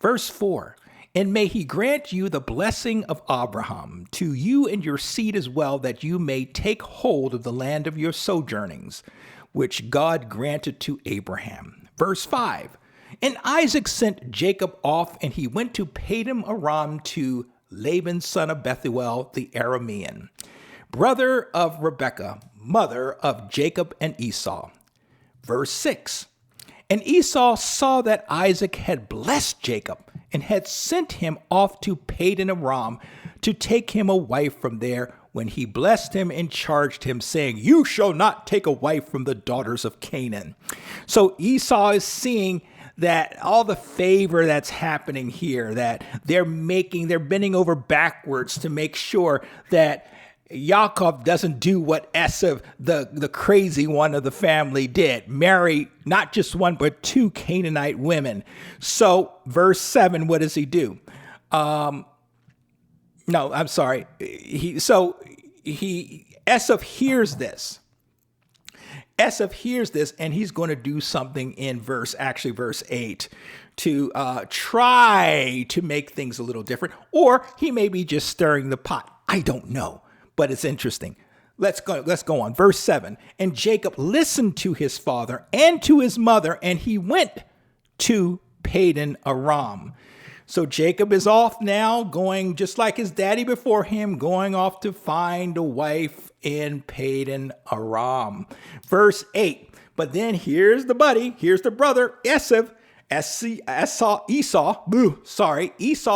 Verse 4, "And may he grant you the blessing of Abraham, to you and your seed as well, that you may take hold of the land of your sojournings, which God granted to Abraham." Verse 5, "And Isaac sent Jacob off, and he went to Padan Aram to Laban, son of Bethuel, the Aramean, brother of Rebekah, mother of Jacob and Esau." Verse 6, "And Esau saw that Isaac had blessed Jacob, and had sent him off to Padan Aram to take him a wife from there, when he blessed him and charged him, saying, 'You shall not take a wife from the daughters of Canaan.'" So Esau is seeing that all the favor that's happening here, that they're bending over backwards to make sure that Yaakov doesn't do what Esau, the crazy one of the family, did. Marry not just one, but two Canaanite women. So verse 7, what does he do? No, I'm sorry. Esau hears this. Esau hears this, and he's going to do something in verse 8 to try to make things a little different. Or he may be just stirring the pot. I don't know. But it's interesting. Let's go on. Verse 7, "And Jacob listened to his father and to his mother, and he went to Padan Aram." So Jacob is off now, going just like his daddy before him, going off to find a wife in Padan Aram. Verse 8, "But then here's the brother, Esau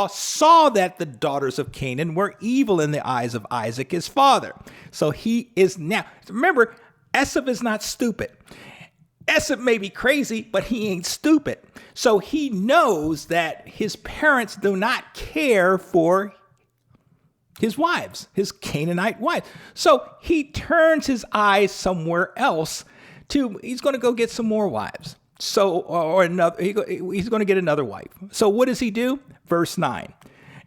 saw that the daughters of Canaan were evil in the eyes of Isaac, his father." So he is now, remember, Esau is not stupid. Esau may be crazy, but he ain't stupid. So he knows that his parents do not care for his wives, his Canaanite wives. So he turns his eyes somewhere else he's going to go get some more wives. So, or another, he's going to get another wife. So what does he do? Verse 9.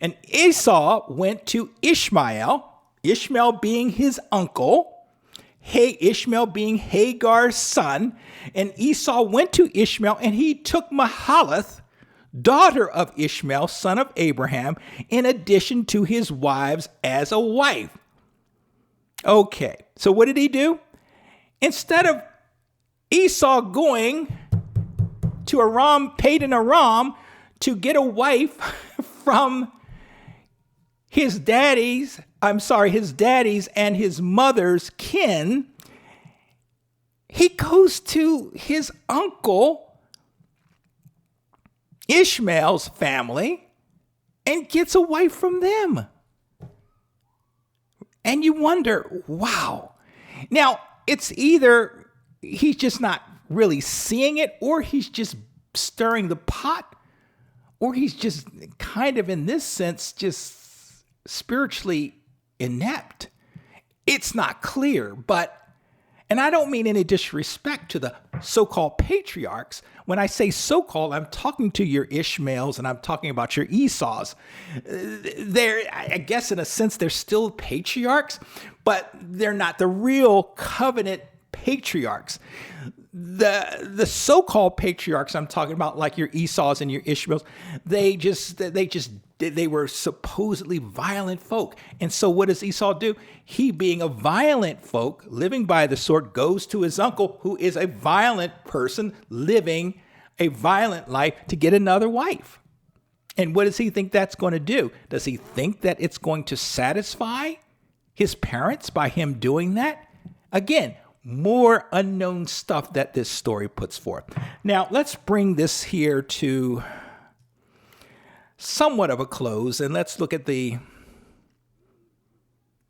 "And Esau went to Ishmael being his uncle, Ishmael being Hagar's son. And Esau went to Ishmael, and he took Mahalath, daughter of Ishmael, son of Abraham, in addition to his wives as a wife." Okay, so what did he do? Instead of Esau going to Padan Aram to get a wife from his daddy's and his mother's kin, he goes to his uncle Ishmael's family and gets a wife from them. And you wonder, wow. Now, it's either he's just not really seeing it, or he's just stirring the pot, or he's just kind of, in this sense, just spiritually inept. It's not clear, and I don't mean any disrespect to the so-called patriarchs. When I say so-called, I'm talking to your Ishmaels and I'm talking about your Esau's. I guess in a sense, they're still patriarchs, but they're not the real covenant patriarchs. The so-called patriarchs I'm talking about, like your Esau's and your Ishmaels, they were supposedly violent folk. And so what does Esau do? He, being a violent folk, living by the sword, goes to his uncle, who is a violent person living a violent life, to get another wife. And what does he think that's going to do? Does he think that it's going to satisfy his parents by him doing that? Again, more unknown stuff that this story puts forth. Now, let's bring this here to somewhat of a close, and let's look at the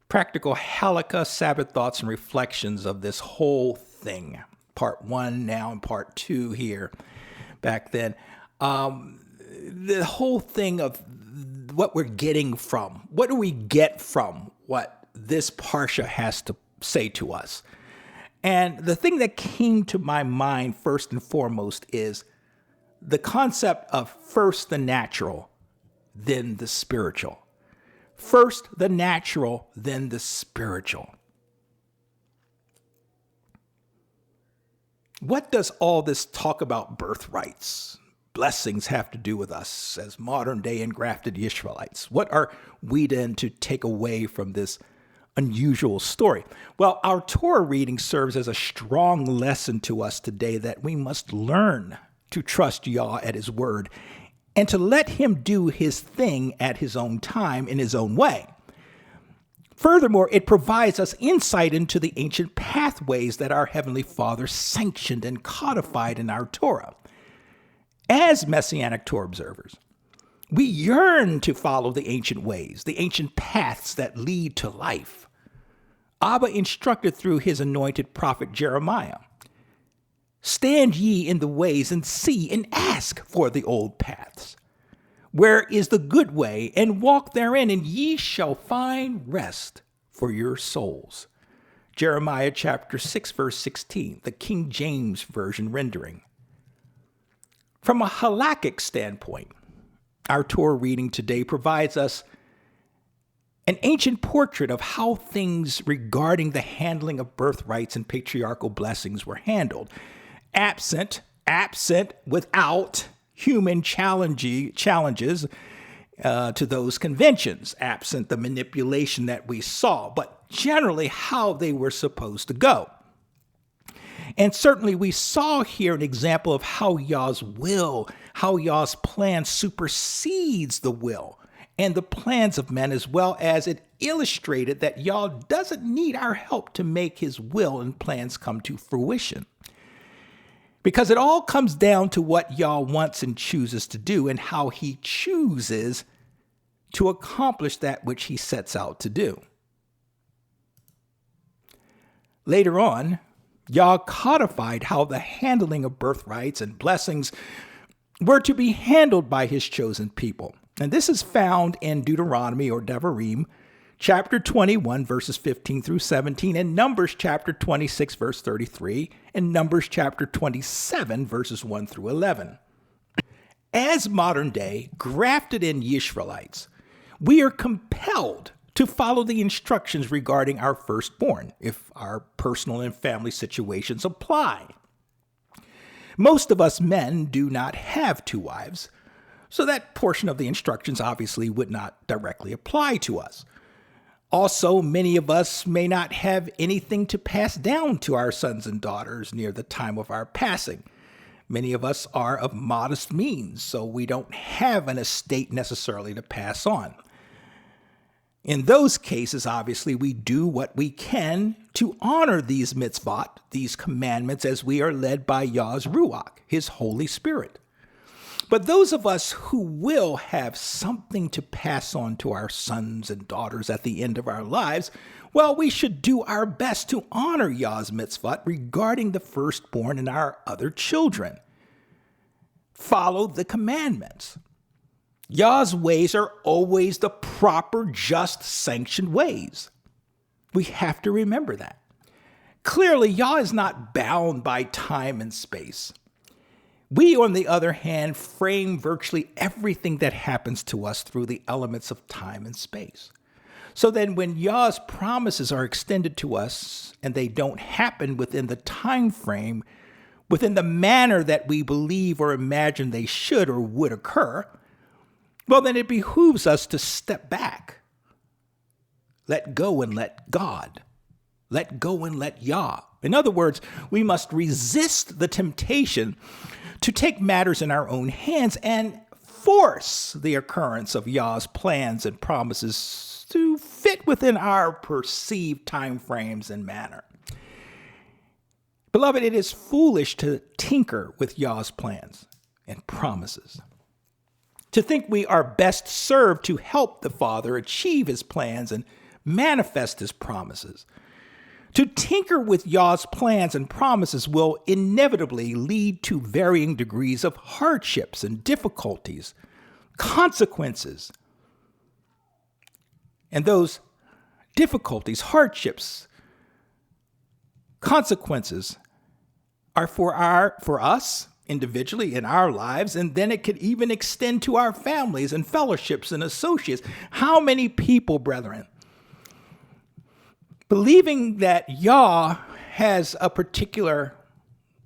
practical halakha, Sabbath thoughts, and reflections of this whole thing. Part 1 now and part 2 here back then. The whole thing of what we're getting from, what do we get from what this Parsha has to say to us? And the thing that came to my mind first and foremost is the concept of first the natural, then the spiritual. First the natural, then the spiritual. What does all this talk about birthrights, blessings have to do with us as modern day engrafted Israelites? What are we then to take away from this unusual story? Well, our Torah reading serves as a strong lesson to us today that we must learn to trust Yah at his word and to let him do his thing at his own time in his own way. Furthermore, it provides us insight into the ancient pathways that our Heavenly Father sanctioned and codified in our Torah. As Messianic Torah observers, we yearn to follow the ancient ways, the ancient paths that lead to life. Abba instructed through his anointed prophet Jeremiah, "Stand ye in the ways and see and ask for the old paths. Where is the good way, and walk therein, and ye shall find rest for your souls." Jeremiah chapter 6, verse 16, the King James Version rendering. From a halakhic standpoint, our Torah reading today provides us an ancient portrait of how things regarding the handling of birthrights and patriarchal blessings were handled, absent without human challenges to those conventions, absent the manipulation that we saw, but generally how they were supposed to go. And certainly we saw here an example of how Yah's will, how Yah's plan supersedes the will and the plans of men, as well as it illustrated that Yah doesn't need our help to make his will and plans come to fruition. Because it all comes down to what Yah wants and chooses to do and how he chooses to accomplish that which he sets out to do. Later on, Yah codified how the handling of birthrights and blessings were to be handled by his chosen people. And this is found in Deuteronomy or Devarim, chapter 21, verses 15 through 17, and Numbers chapter 26, verse 33, and Numbers chapter 27, verses 1 through 11. As modern day, grafted in Yisraelites, we are compelled to follow the instructions regarding our firstborn, if our personal and family situations apply. Most of us men do not have two wives, so that portion of the instructions obviously would not directly apply to us. Also, many of us may not have anything to pass down to our sons and daughters near the time of our passing. Many of us are of modest means, so we don't have an estate necessarily to pass on. In those cases, obviously, we do what we can to honor these mitzvot, these commandments, as we are led by Yah's Ruach, his Holy Spirit. But those of us who will have something to pass on to our sons and daughters at the end of our lives, well, we should do our best to honor Yah's mitzvot regarding the firstborn and our other children. Follow the commandments. Yah's ways are always the proper, just, sanctioned ways. We have to remember that. Clearly, Yah is not bound by time and space. We, on the other hand, frame virtually everything that happens to us through the elements of time and space. So then when Yah's promises are extended to us and they don't happen within the time frame, within the manner that we believe or imagine they should or would occur, well, then it behooves us to step back. Let go and let God. Let go and let Yah. In other words, we must resist the temptation to take matters in our own hands and force the occurrence of Yah's plans and promises to fit within our perceived time frames and manner. Beloved, it is foolish to tinker with Yah's plans and promises, to think we are best served to help the Father achieve his plans and manifest his promises. To tinker with Yah's plans and promises will inevitably lead to varying degrees of hardships and difficulties, consequences. And those difficulties, hardships, consequences are for us individually in our lives, and then it could even extend to our families and fellowships and associates. How many people, brethren, believing that Yah has a particular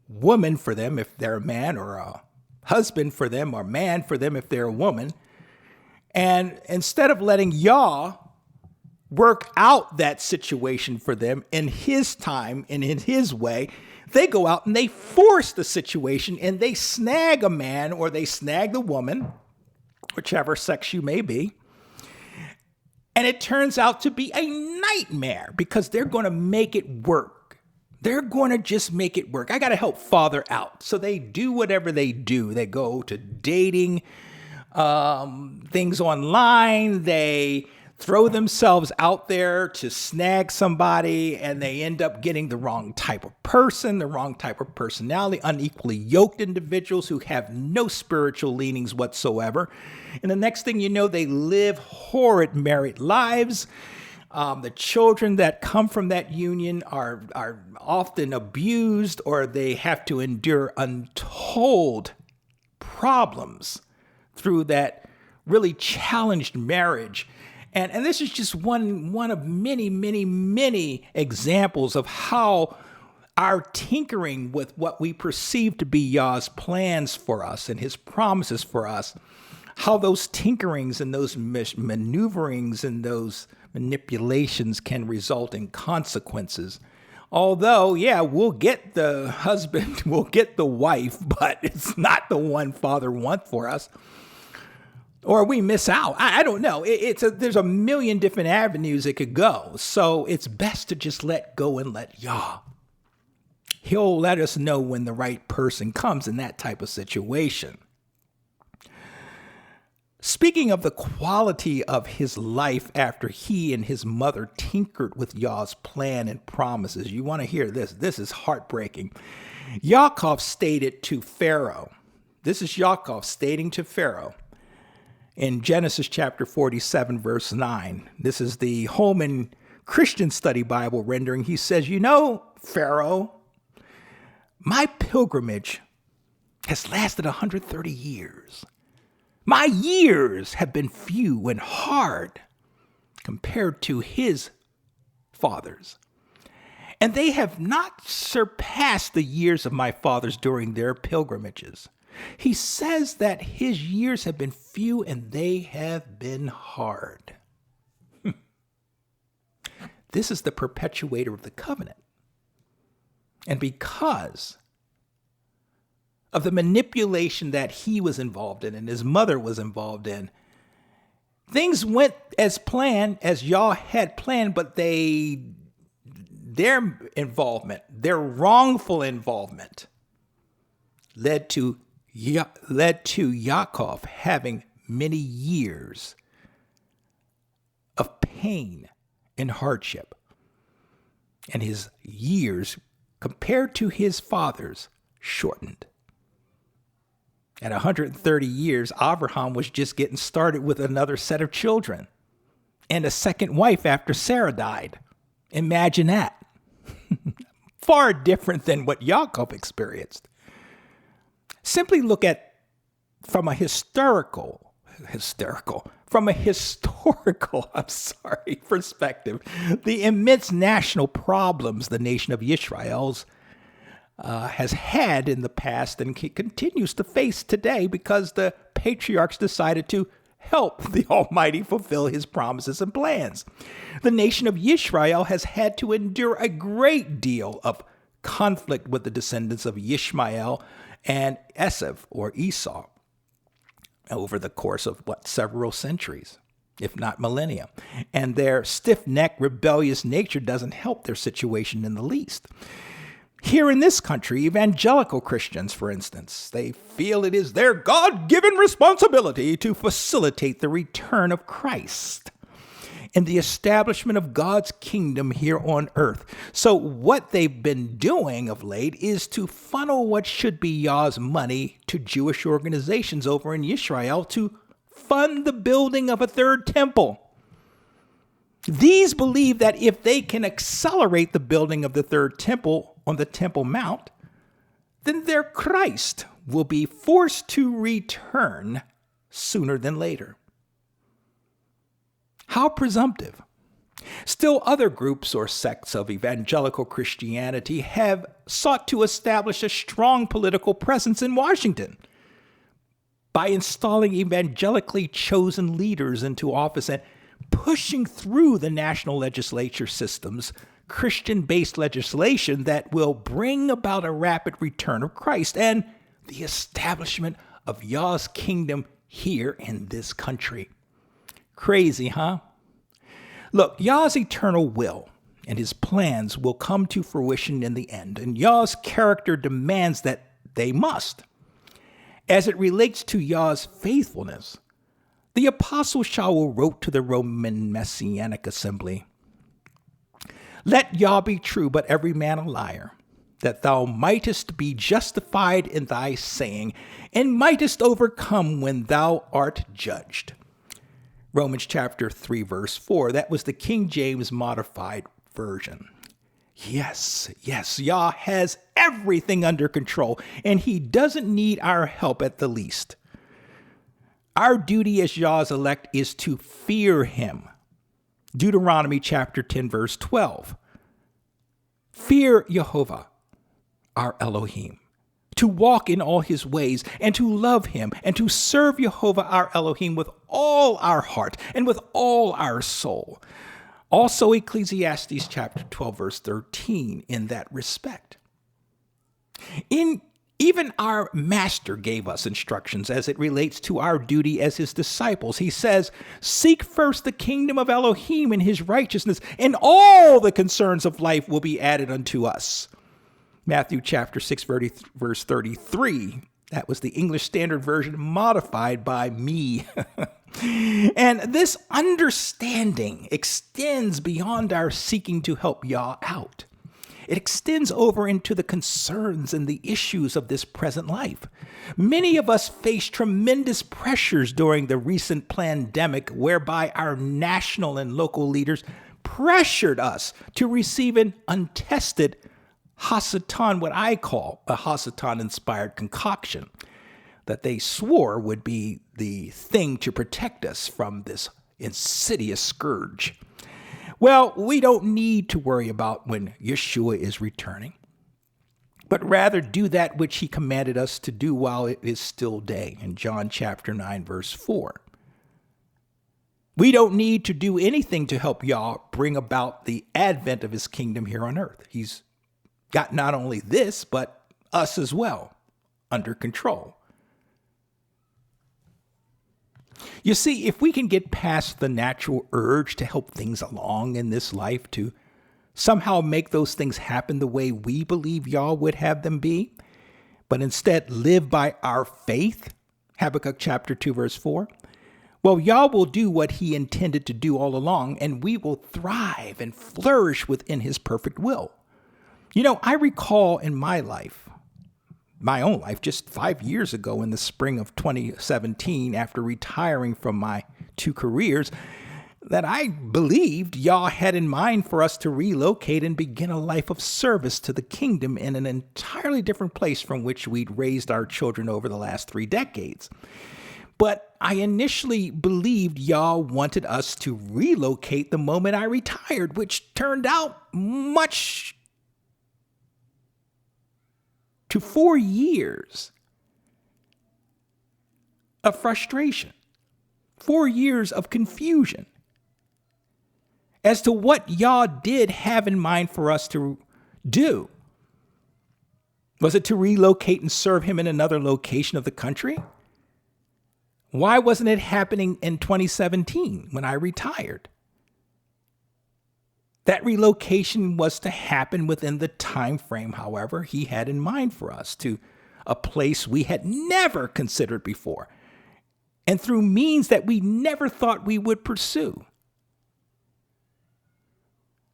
woman for them if they're a man, or a husband for them, or man for them if they're a woman, and instead of letting Yah work out that situation for them in his time and in his way, they go out and they force the situation, and they snag a man or they snag the woman, whichever sex you may be. And it turns out to be a nightmare because they're going to make it work. They're going to just make it work. I got to help Father out. So they do whatever they do. They go to dating things online. They throw themselves out there to snag somebody, and they end up getting the wrong type of person, the wrong type of personality, unequally yoked individuals who have no spiritual leanings whatsoever. And the next thing you know, they live horrid married lives. The children that come from that union are often abused, or they have to endure untold problems through that really challenged marriage. And this is just one of many, many, many examples of how our tinkering with what we perceive to be Yah's plans for us and his promises for us, how those tinkerings and those maneuverings and those manipulations can result in consequences. Although, yeah, we'll get the husband, we'll get the wife, but it's not the one Father wants for us. Or we miss out. I don't know. There's a million different avenues it could go. So it's best to just let go and let Yah. He'll let us know when the right person comes in that type of situation. Speaking of the quality of his life after he and his mother tinkered with Yah's plan and promises, you want to hear this. This is heartbreaking. Yaakov stated to Pharaoh. This is Yaakov stating to Pharaoh. In Genesis chapter 47, verse 9, this is the Holman Christian Study Bible rendering. He says, "You know, Pharaoh, my pilgrimage has lasted 130 years. My years have been few and hard compared to his fathers. And they have not surpassed the years of my fathers during their pilgrimages." He says that his years have been few and they have been hard. This is the perpetuator of the covenant. And because of the manipulation that he was involved in and his mother was involved in, things went as planned, as Yah had planned, but their involvement, their wrongful involvement, led to Yaakov having many years of pain and hardship. And his years, compared to his father's, shortened. At 130 years, Abraham was just getting started with another set of children and a second wife after Sarah died. Imagine that. Far different than what Yaakov experienced. Simply look at, from a historical perspective, the immense national problems the nation of Israel has had in the past and continues to face today because the patriarchs decided to help the Almighty fulfill his promises and plans. The nation of Israel has had to endure a great deal of conflict with the descendants of Ishmael and Esau over the course of several centuries, if not millennia. And their stiff-necked, rebellious nature doesn't help their situation in the least. Here in this country, evangelical Christians, for instance, they feel it is their God-given responsibility to facilitate the return of Christ and the establishment of God's kingdom here on earth. So what they've been doing of late is to funnel what should be Yah's money to Jewish organizations over in Israel to fund the building of a third temple. These believe that if they can accelerate the building of the third temple on the Temple Mount, then their Christ will be forced to return sooner than later. How presumptive. Still, other groups or sects of evangelical Christianity have sought to establish a strong political presence in Washington by installing evangelically chosen leaders into office and pushing through the national legislature systems Christian-based legislation that will bring about a rapid return of Christ and the establishment of Yah's kingdom here in this country. Crazy, huh? Look, Yah's eternal will and his plans will come to fruition in the end, and Yah's character demands that they must. As it relates to Yah's faithfulness, the Apostle Shaul wrote to the Roman Messianic assembly, "Let Yah be true, but every man a liar, that thou mightest be justified in thy saying, and mightest overcome when thou art judged." Romans chapter 3, verse 4. That was the King James Modified Version. Yes, Yah has everything under control, and he doesn't need our help at the least. Our duty as Yah's elect is to fear him. Deuteronomy chapter 10, verse 12. Fear Jehovah, our Elohim, to walk in all his ways, and to love him, and to serve Jehovah our Elohim with all our heart and with all our soul. Also Ecclesiastes chapter 12, verse 13 in that respect. Even our master gave us instructions as it relates to our duty as his disciples. He says, "Seek first the kingdom of Elohim and his righteousness, and all the concerns of life will be added unto us." Matthew chapter 6, verse 33. That was the English Standard Version modified by me. And this understanding extends beyond our seeking to help Yah out. It extends over into the concerns and the issues of this present life. Many of us face tremendous pressures during the recent pandemic, whereby our national and local leaders pressured us to receive an untested Hasatan, what I call a Hasatan-inspired concoction, that they swore would be the thing to protect us from this insidious scourge. Well, we don't need to worry about when Yeshua is returning, but rather do that which he commanded us to do while it is still day, in John chapter 9, verse 4. We don't need to do anything to help Yah bring about the advent of his kingdom here on earth. He's got not only this, but us as well under control. You see, if we can get past the natural urge to help things along in this life, to somehow make those things happen the way we believe Yah would have them be, but instead live by our faith, Habakkuk chapter 2, verse 4, well, Yah will do what he intended to do all along, and we will thrive and flourish within his perfect will. You know, I recall in my own life, just 5 years ago in the spring of 2017, after retiring from my 2 careers, that I believed Yah had in mind for us to relocate and begin a life of service to the kingdom in an entirely different place from which we'd raised our children over the last 3 decades. But I initially believed Yah wanted us to relocate the moment I retired, which turned out much to 4 years of frustration, 4 years of confusion as to what Yah did have in mind for us to do. Was it to relocate and serve him in another location of the country? Why wasn't it happening in 2017 when I retired? That relocation was to happen within the time frame, however, he had in mind for us, to a place we had never considered before, and through means that we never thought we would pursue.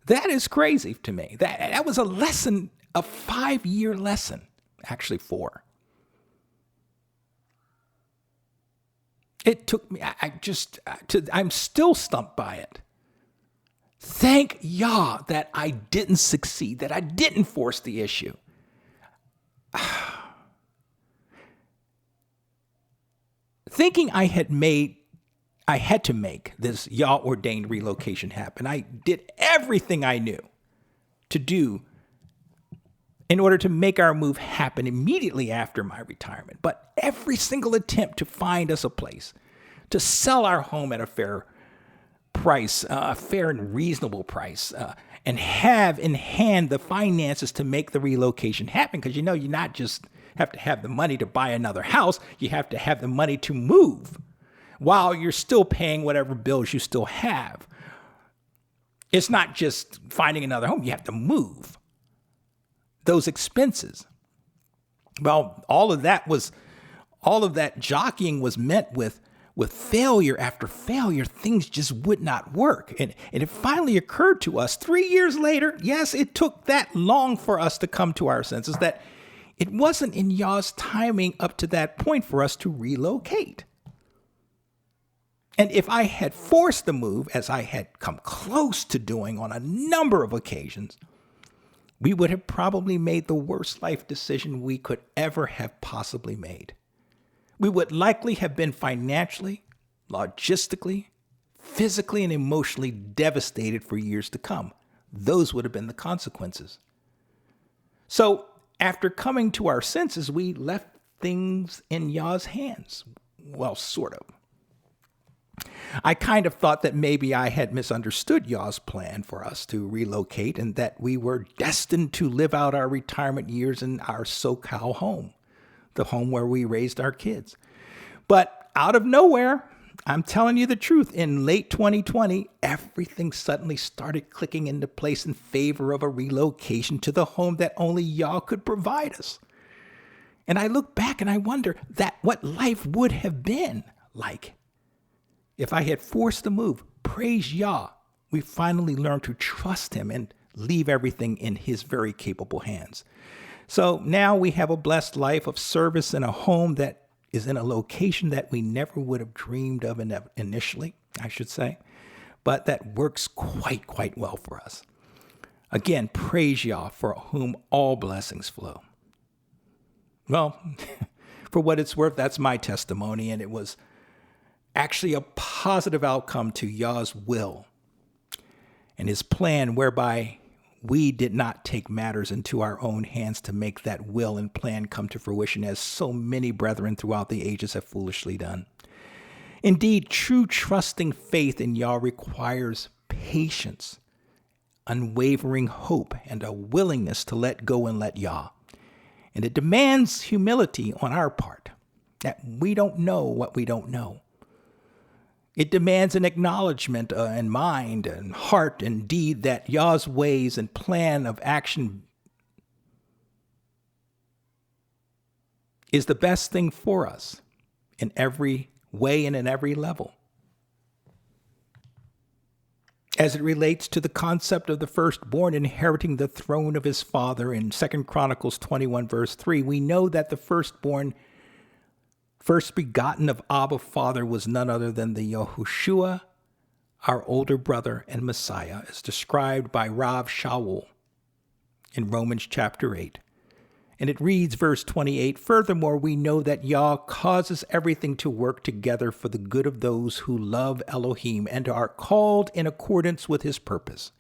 That is crazy to me. That was a lesson, a 5-year lesson, actually 4. It took me, I'm still stumped by it. Thank Yah that I didn't succeed, that I didn't force the issue. Thinking I had to make this Yah-ordained relocation happen. I did everything I knew to do in order to make our move happen immediately after my retirement. But every single attempt to find us a place, to sell our home at a fair price, a fair and reasonable price, and have in hand the finances to make the relocation happen. Because, you not just have to have the money to buy another house, you have to have the money to move while you're still paying whatever bills you still have. It's not just finding another home, you have to move those expenses. Well, all of that jockeying was met with failure after failure. Things just would not work. And it finally occurred to us 3 years later, yes, it took that long for us to come to our senses, that it wasn't in Yah's timing up to that point for us to relocate. And if I had forced the move, as I had come close to doing on a number of occasions, we would have probably made the worst life decision we could ever have possibly made. We would likely have been financially, logistically, physically, and emotionally devastated for years to come. Those would have been the consequences. So, after coming to our senses, we left things in Yah's hands. Well, sort of. I kind of thought that maybe I had misunderstood Yah's plan for us to relocate and that we were destined to live out our retirement years in our SoCal home, the home where we raised our kids. But out of nowhere, I'm telling you the truth, in late 2020, everything suddenly started clicking into place in favor of a relocation to the home that only Yah could provide us. And I look back and I wonder what life would have been like if I had forced the move. Praise Yah, we finally learned to trust him and leave everything in his very capable hands. So now we have a blessed life of service in a home that is in a location that we never would have dreamed of initially, I should say, but that works quite well for us. Again, praise Yah, for whom all blessings flow. Well, for what it's worth, that's my testimony, and it was actually a positive outcome to Yah's will and his plan, whereby we did not take matters into our own hands to make that will and plan come to fruition, as so many brethren throughout the ages have foolishly done. Indeed, true trusting faith in Yah requires patience, unwavering hope, and a willingness to let go and let Yah. And it demands humility on our part, that we don't know what we don't know. It demands an acknowledgement in mind and heart and deed that Yah's ways and plan of action is the best thing for us in every way and in every level. As it relates to the concept of the firstborn inheriting the throne of his father in 2 Chronicles 21, verse 3, we know that the firstborn, first begotten of Abba Father, was none other than the Yahushua, our older brother and Messiah, as described by Rav Shaul in Romans chapter 8. And it reads, verse 28, "Furthermore, we know that Yah causes everything to work together for the good of those who love Elohim and are called in accordance with his purpose."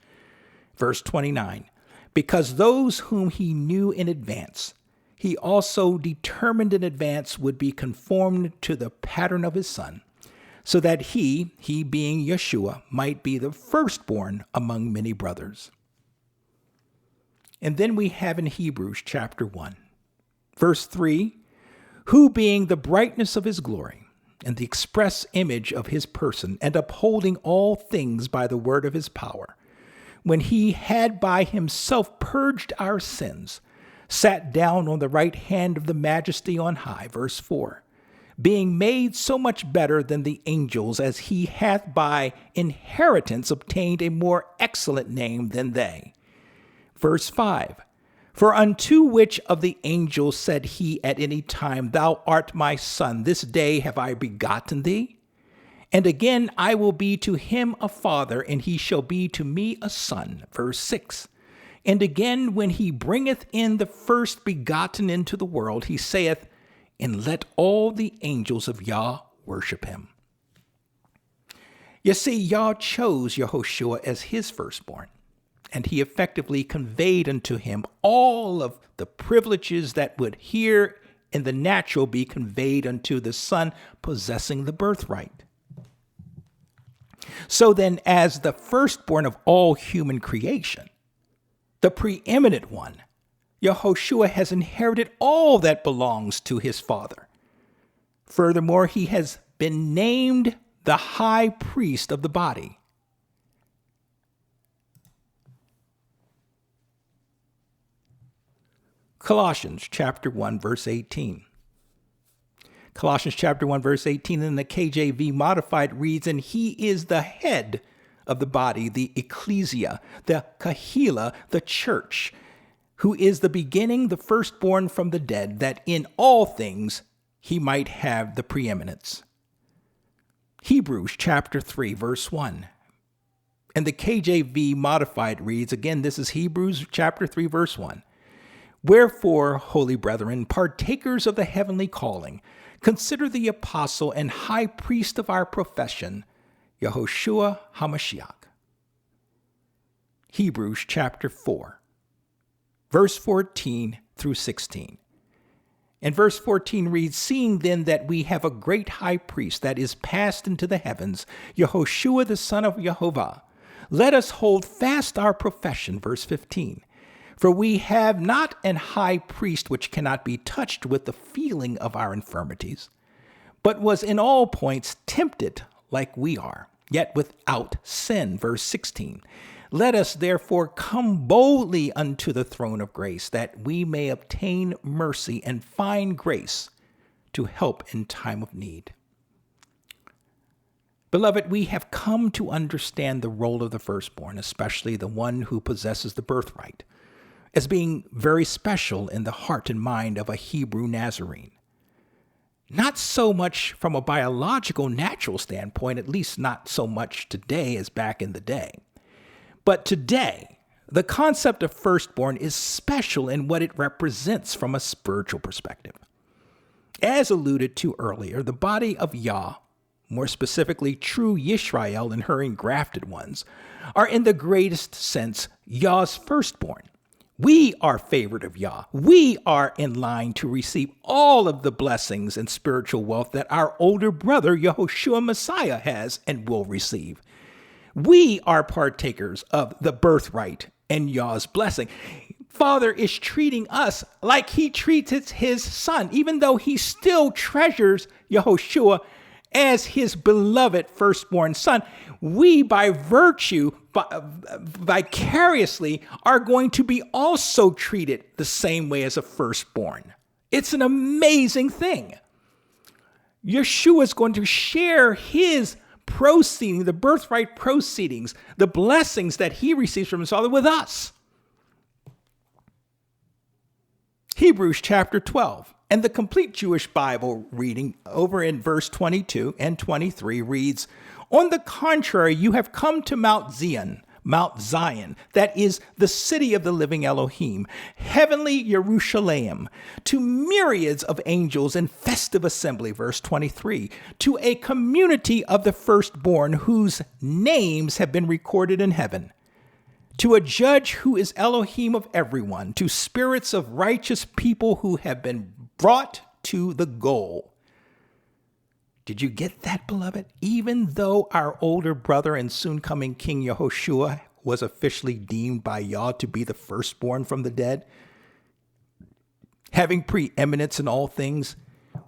Verse 29, "Because those whom he knew in advance, he also determined in advance would be conformed to the pattern of his Son, so that he being Yeshua, might be the firstborn among many brothers." And then we have in Hebrews chapter 1, verse 3, "Who being the brightness of his glory and the express image of his person, and upholding all things by the word of his power, when he had by himself purged our sins, sat down on the right hand of the majesty on high. Verse 4. Being made so much better than the angels, as he hath by inheritance obtained a more excellent name than they. Verse 5. For unto which of the angels said he at any time, Thou art my son, this day have I begotten thee? And again, I will be to him a father, and he shall be to me a son. Verse 6. And again, when he bringeth in the first begotten into the world, he saith, And let all the angels of Yah worship him. You see, Yah chose Yehoshua as his firstborn, and he effectively conveyed unto him all of the privileges that would here in the natural be conveyed unto the son possessing the birthright. So then, as the firstborn of all human creation, the preeminent one, Yehoshua has inherited all that belongs to his father. Furthermore, he has been named the high priest of the body. Colossians chapter 1, verse 18. Colossians chapter 1, verse 18 in the KJV Modified reads, And he is the head of the body, the ecclesia, the kahila, the church, who is the beginning, the firstborn from the dead, that in all things he might have the preeminence. Hebrews chapter 3, verse 1. And the KJV Modified reads, again, this is Hebrews chapter 3, verse 1. Wherefore, holy brethren, partakers of the heavenly calling, consider the apostle and high priest of our profession, Yehoshua HaMashiach. Hebrews chapter 4, verse 14 through 16. And verse 14 reads, Seeing then that we have a great high priest that is passed into the heavens, Yehoshua the son of Jehovah, let us hold fast our profession. Verse 15. For we have not an high priest which cannot be touched with the feeling of our infirmities, but was in all points tempted like we are, yet without sin. Verse 16. Let us therefore come boldly unto the throne of grace, that we may obtain mercy and find grace to help in time of need. Beloved, we have come to understand the role of the firstborn, especially the one who possesses the birthright, as being very special in the heart and mind of a Hebrew Nazarene. Not so much from a biological, natural standpoint, at least not so much today as back in the day. But today, the concept of firstborn is special in what it represents from a spiritual perspective. As alluded to earlier, the body of Yah, more specifically true Yisrael and her engrafted ones, are in the greatest sense Yah's firstborn. We are favored of Yah. We are in line to receive all of the blessings and spiritual wealth that our older brother, Yehoshua Messiah, has and will receive. We are partakers of the birthright and Yah's blessing. Father is treating us like he treats his son, even though he still treasures Yehoshua as his beloved firstborn son. We, by virtue, vicariously, are going to be also treated the same way as a firstborn. It's an amazing thing. Yeshua is going to share his proceeding, the birthright proceedings, the blessings that he receives from his Father with us. Hebrews chapter 12. And the complete Jewish Bible reading over in verse 22 and 23 reads, On the contrary, you have come to Mount Zion, that is the city of the living Elohim, heavenly Jerusalem, to myriads of angels in festive assembly, verse 23, to a community of the firstborn whose names have been recorded in heaven, to a judge who is Elohim of everyone, to spirits of righteous people who have been brought to the goal. Did you get that, beloved? Even though our older brother and soon-coming King Yehoshua was officially deemed by Yah to be the firstborn from the dead, having preeminence in all things,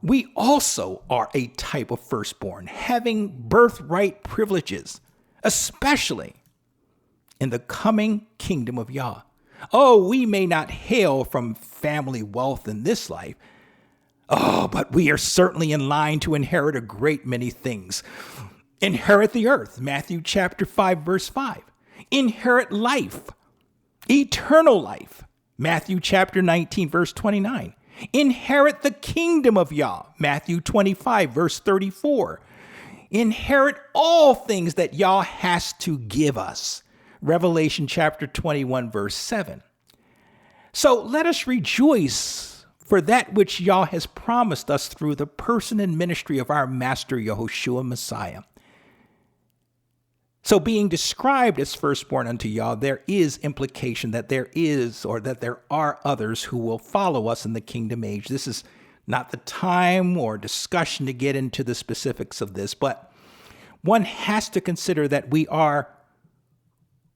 we also are a type of firstborn, having birthright privileges, especially in the coming kingdom of Yah. Oh, we may not hail from family wealth in this life. Oh, but we are certainly in line to inherit a great many things. Inherit the earth, Matthew chapter 5, verse 5. Inherit life, eternal life, Matthew chapter 19, verse 29. Inherit the kingdom of Yah, Matthew 25, verse 34. Inherit all things that Yah has to give us, Revelation chapter 21, verse 7. So let us rejoice for that which Yah has promised us through the person and ministry of our Master Yahushua Messiah. So being described as firstborn unto Yah, there is implication that there are others who will follow us in the kingdom age. This is not the time or discussion to get into the specifics of this, but one has to consider that we are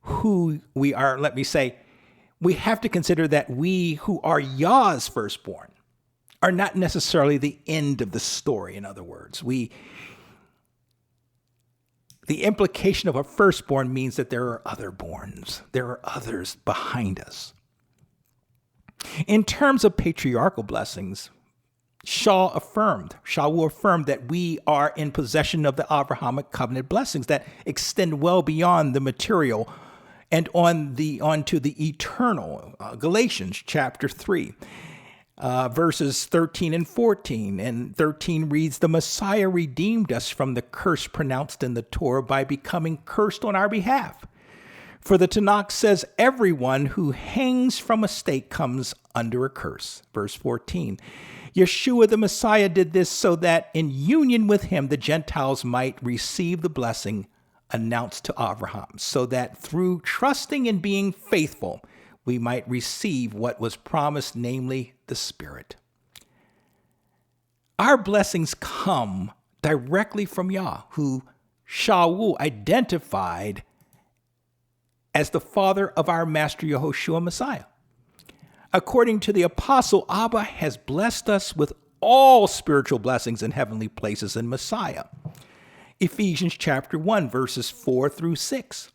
who we are. Let me say, we have to consider that we who are Yah's firstborn are not necessarily the end of the story. In other words, the implication of a firstborn means that there are other borns. There are others behind us. In terms of patriarchal blessings, Shah will affirm that we are in possession of the Abrahamic covenant blessings that extend well beyond the material and onto the eternal. Galatians chapter 3. Verses 13 and 14. And 13 reads, the Messiah redeemed us from the curse pronounced in the Torah by becoming cursed on our behalf. For the Tanakh says, everyone who hangs from a stake comes under a curse. Verse 14. Yeshua the Messiah did this so that in union with him the Gentiles might receive the blessing announced to Abraham, so that through trusting and being faithful, we might receive what was promised, namely the Spirit. Our blessings come directly from Yah, who Shaul identified as the father of our Master Yahushua Messiah. According to the apostle, Abba has blessed us with all spiritual blessings in heavenly places in Messiah. Ephesians chapter 1, verses 4 through 6.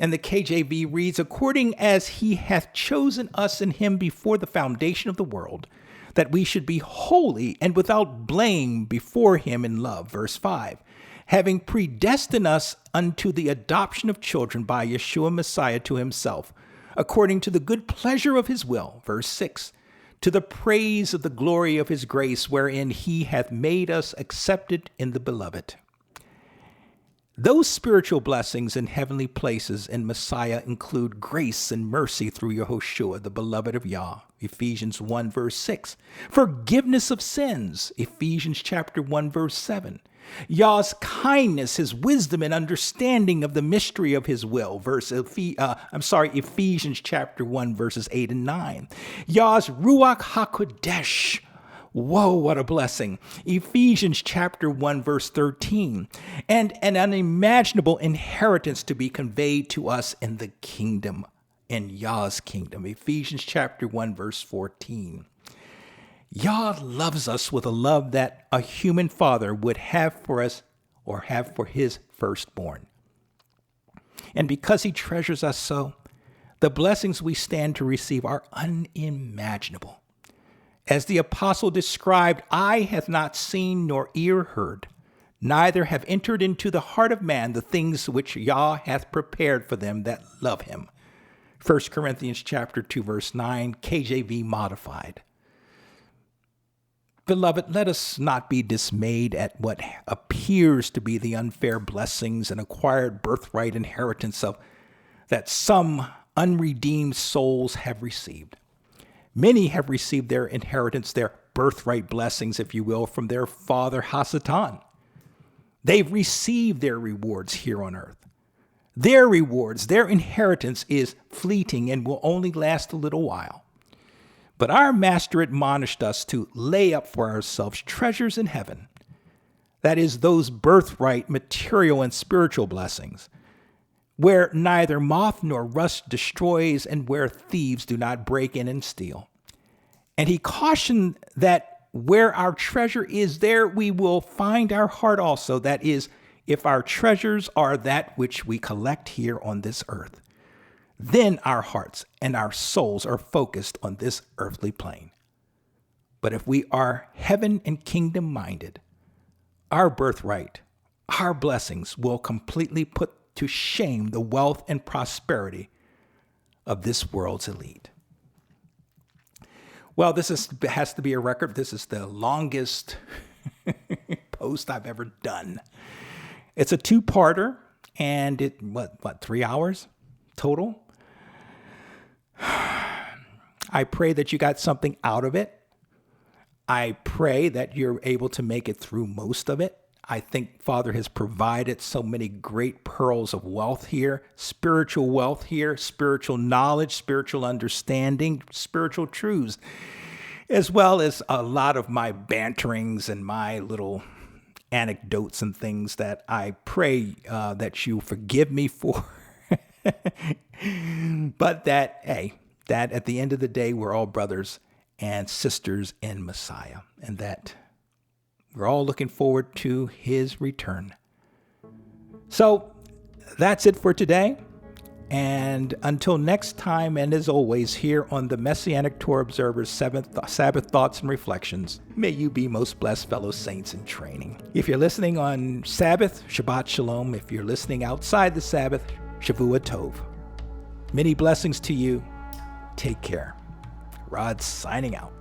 And the KJV reads, according as he hath chosen us in him before the foundation of the world, that we should be holy and without blame before him in love. Verse 5. Having predestined us unto the adoption of children by Yeshua Messiah to himself, according to the good pleasure of his will. Verse 6. To the praise of the glory of his grace, wherein he hath made us accepted in the beloved. Those spiritual blessings in heavenly places in Messiah include grace and mercy through Yehoshua, the beloved of Yah, Ephesians 1, verse 6. Forgiveness of sins, Ephesians chapter 1, verse 7. Yah's kindness, his wisdom and understanding of the mystery of his will, Ephesians chapter 1, verses 8 and 9. Yah's Ruach HaKodesh, whoa, what a blessing. Ephesians chapter 1, verse 13. And an unimaginable inheritance to be conveyed to us in the kingdom, in Yah's kingdom. Ephesians chapter 1, verse 14. Yah loves us with a love that a human father would have for us or have for his firstborn. And because he treasures us so, the blessings we stand to receive are unimaginable. As the apostle described, eye hath not seen nor ear heard, neither have entered into the heart of man the things which Yah hath prepared for them that love him. 1 Corinthians chapter 2, verse 9, KJV modified. Beloved, let us not be dismayed at what appears to be the unfair blessings and acquired birthright inheritance of that some unredeemed souls have received. Many have received their inheritance, their birthright blessings, if you will, from their father Hasatan. They've received their rewards here on earth. Their rewards, their inheritance is fleeting and will only last a little while. But our Master admonished us to lay up for ourselves treasures in heaven. That is, those birthright, material, and spiritual blessings, where neither moth nor rust destroys and where thieves do not break in and steal. And he cautioned that where our treasure is, there we will find our heart also. That is, If our treasures are that which we collect here on this earth, then our hearts and our souls are focused on this earthly plane. But if we are heaven and kingdom minded, our birthright, our blessings will completely put to shame the wealth and prosperity of this world's elite. Well, has to be a record. This is the longest post I've ever done. It's a two-parter, and it, 3 hours total? I pray that you got something out of it. I pray that you're able to make it through most of it. I think Father has provided so many great pearls of wealth here, spiritual wealth here, spiritual knowledge, spiritual understanding, spiritual truths, as well as a lot of my banterings and my little anecdotes and things that I pray that you forgive me for. But that at the end of the day, we're all brothers and sisters in Messiah, and that we're all looking forward to his return. So that's it for today. And until next time, and as always, here on the Messianic Torah Observer's Sabbath Thoughts and Reflections, may you be most blessed, fellow saints in training. If you're listening on Sabbath, Shabbat Shalom. If you're listening outside the Sabbath, Shavua Tov. Many blessings to you. Take care. Rod signing out.